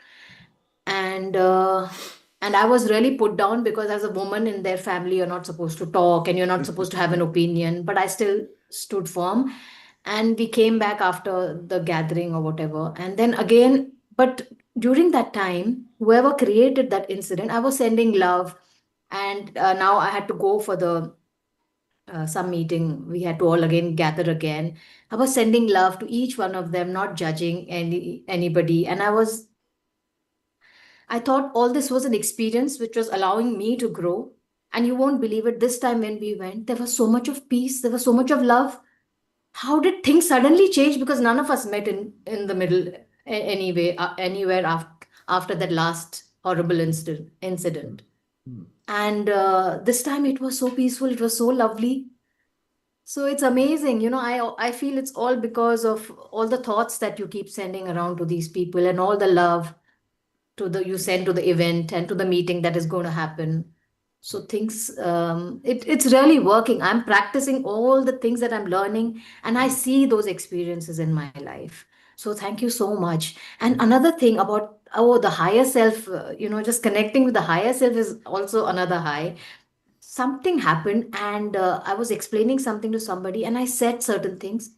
And I was really put down because as a woman in their family, you're not supposed to talk and you're not supposed to have an opinion. But I still stood firm, and we came back after the gathering or whatever. And then again, but during that time, whoever created that incident, I was sending love, and now I had to go for the some meeting. We had to all again gather again. I was sending love to each one of them, not judging anybody. And I thought all this was an experience which was allowing me to grow. And you won't believe it, this time when we went, there was so much of peace, there was so much of love. How did things suddenly change? Because none of us met in the middle anyway, anywhere after that last horrible incident. And this time it was so peaceful, it was so lovely. So it's amazing, I feel it's all because of all the thoughts that you keep sending around to these people and all the love you send to the event and to the meeting that is going to happen. So things, it's really working. I'm practicing all the things that I'm learning, and I see those experiences in my life. So thank you so much. And another thing about, the higher self, just connecting with the higher self is also another high. Something happened, and I was explaining something to somebody, and I said certain things.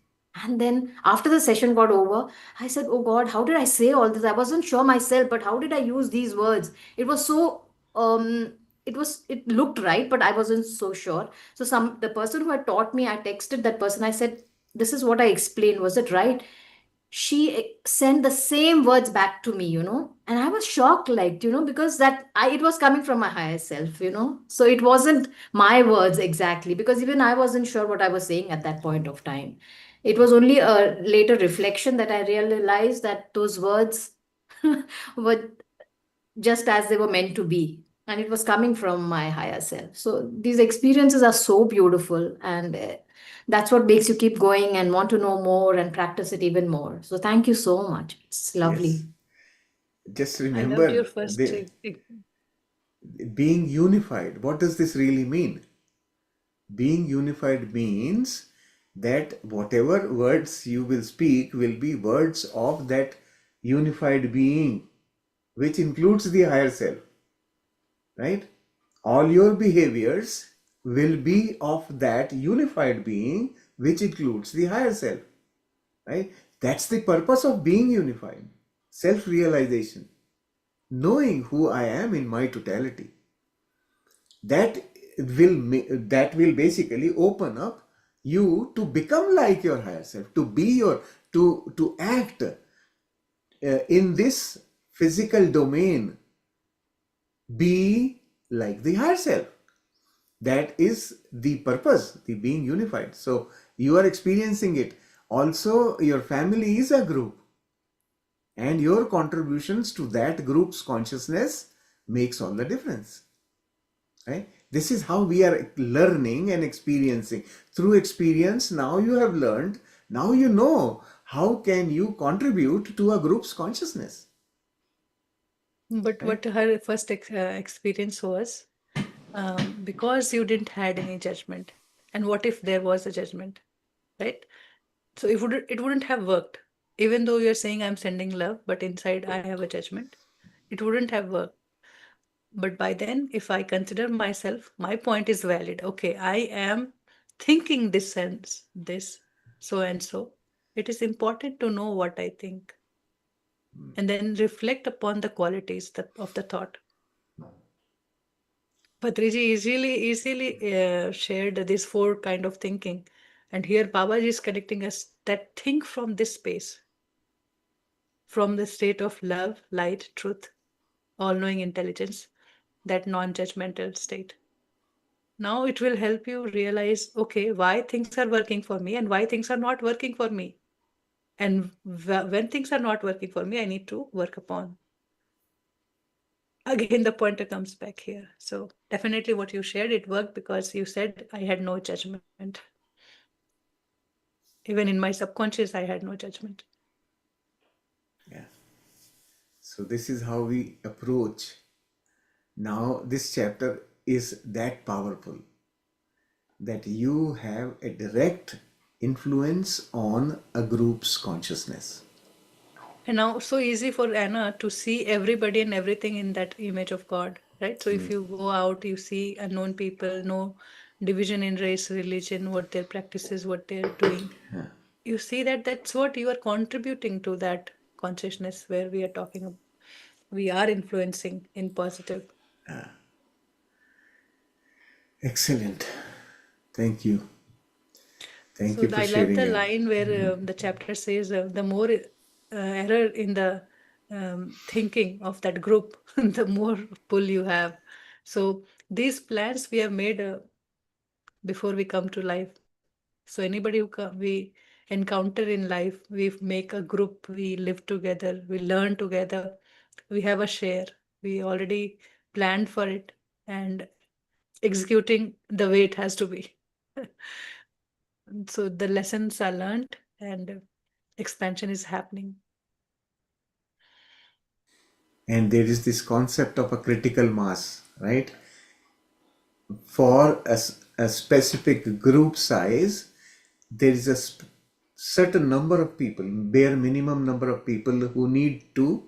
And then after the session got over, I said, oh God, how did I say all this? I wasn't sure myself, but how did I use these words? It was so, it looked right, but I wasn't so sure. So the person who had taught me, I texted that person. I said, this is what I explained. Was it right? She sent the same words back to me, and I was shocked, like, because it was coming from my higher self, so it wasn't my words exactly, because even I wasn't sure what I was saying at that point of time. It was only a later reflection that I realized that those words were just as they were meant to be, and it was coming from my higher self. So these experiences are so beautiful, and that's what makes you keep going and want to know more and practice it even more. So thank you so much, it's lovely. Yes. Just I loved remember, your first being unified. What does this really mean? Being unified means that whatever words you will speak will be words of that unified being, which includes the higher self, right? All your behaviors will be of that unified being, which includes the higher self, right? That's the purpose of being unified. Self-realization, knowing who I am in my totality. That will basically open up you to become like your higher self, to be to act in this physical domain, be like the higher self. That is the purpose, the being unified. So you are experiencing it. Also, your family is a group, and your contributions to that group's consciousness makes all the difference, right? This is how we are learning and experiencing. Through experience, now you have learned, now you know how can you contribute to a group's consciousness. But what her first experience was, because you didn't had any judgment, and what if there was a judgment, right? So it wouldn't have worked. Even though you're saying I'm sending love, but inside I have a judgment, it wouldn't have worked. But by then, if I consider myself, my point is valid. Okay, I am thinking this sense, this, so and so. It is important to know what I think and then reflect upon the qualities of the thought. Patriji easily shared these four kind of thinking. And here Babaji is connecting us that think from this space, from the state of love, light, truth, all-knowing intelligence, that non-judgmental state. Now it will help you realize, okay, why things are working for me and why things are not working for me. And when things are not working for me, I need to work upon. Again, the pointer comes back here. So definitely what you shared, it worked because you said I had no judgment. Even in my subconscious, I had no judgment. Yeah. So this is how we approach. Now this chapter is that powerful that you have a direct influence on a group's consciousness. And now so easy for Anna to see everybody and everything in that image of God, right? So if you go out, you see unknown people, no division in race, religion, what their practices, what they're doing. You see that that's what you are contributing to that consciousness where we are talking about. We are influencing in positive. Excellent. Thank you. Thank So you for I love sharing the it. line where the chapter says the more error in the thinking of that group, the more pull you have. So these plans we have made before we come to life. So anybody we encounter in life, we make a group, we live together, we learn together, we have a share. We already planned for it and executing the way it has to be. So the lessons are learned and expansion is happening. And there is this concept of a critical mass, right? For a specific group size, there is a certain number of people, bare minimum number of people who need to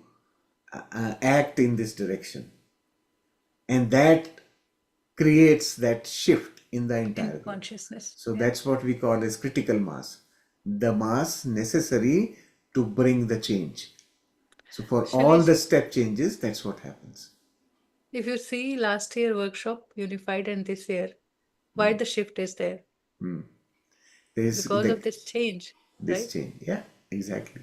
act in this direction. And that creates that shift in the entire In group. consciousness. So Yeah. that's what we call as critical mass. The mass necessary to bring the change. So for Shall all we, the step changes, that's what happens. if you see last year workshop unified and this year, why the shift is there? There is Because of this change, this right? change. Yeah, exactly.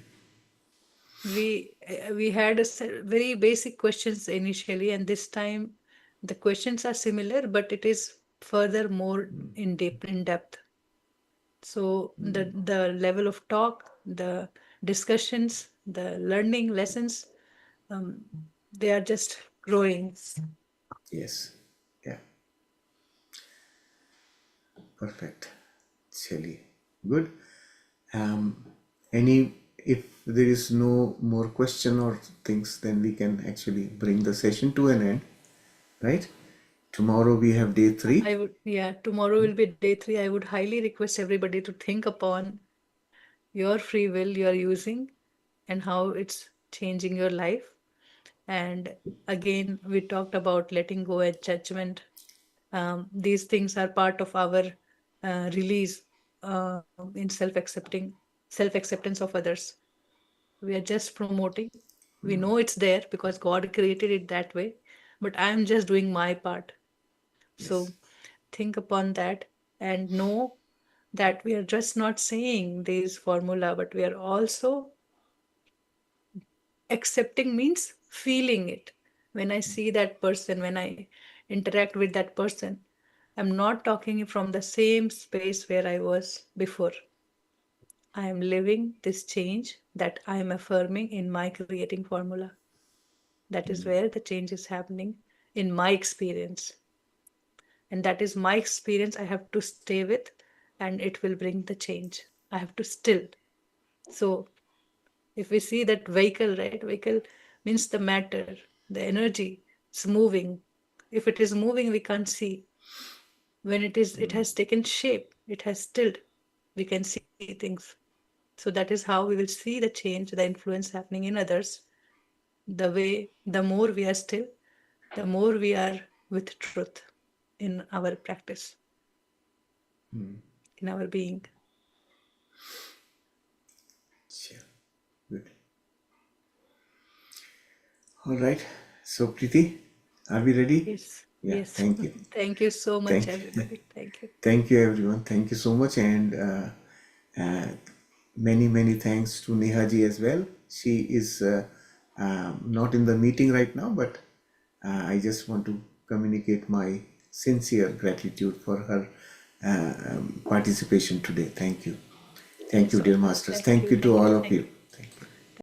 We had very basic questions initially, and this time the questions are similar, but it is further more in depth. So the level of talk, the discussions, the learning lessons, um, they are just growing. Yes. Yeah. Perfect. Chali. Good. Any, if there is no more question or things, then we can actually bring the session to an end, right? Tomorrow we have day 3. Tomorrow will be day 3. I would highly request everybody to think upon your free will you are using and how it's changing your life. And again, we talked about letting go and judgment. These things are part of our release in self-acceptance of others. We are just promoting. We know it's there because God created it that way, but I'm just doing my part. Yes. So think upon that and know that we are just not saying this formula, but we are also accepting means feeling it. When I see that person, when I interact with that person, I'm not talking from the same space where I was before. I am living this change that I am affirming in my creating formula. That is where the change is happening in my experience. And that is my experience I have to stay with, and it will bring the change. I have to still. So if we see that vehicle, right? Vehicle means the matter, the energy, it's moving. If it is moving, we can't see. When it has taken shape, it has stilled, we can see things. So that is how we will see the change, the influence happening in others. The way, the more we are still, the more we are with truth in our practice, in our being. Sure. Good. All right. So, Preeti, are we ready? Yes, Yeah, yes. thank you. Thank you so much, Thank you. everybody. Thank you. Thank you, everyone. Thank you so much. And many thanks to Nehaji as well. She is not in the meeting right now, but I just want to communicate my sincere gratitude for her participation today. Thank you. Thank you, So dear much. masters. Thank Thank you you. to all of you.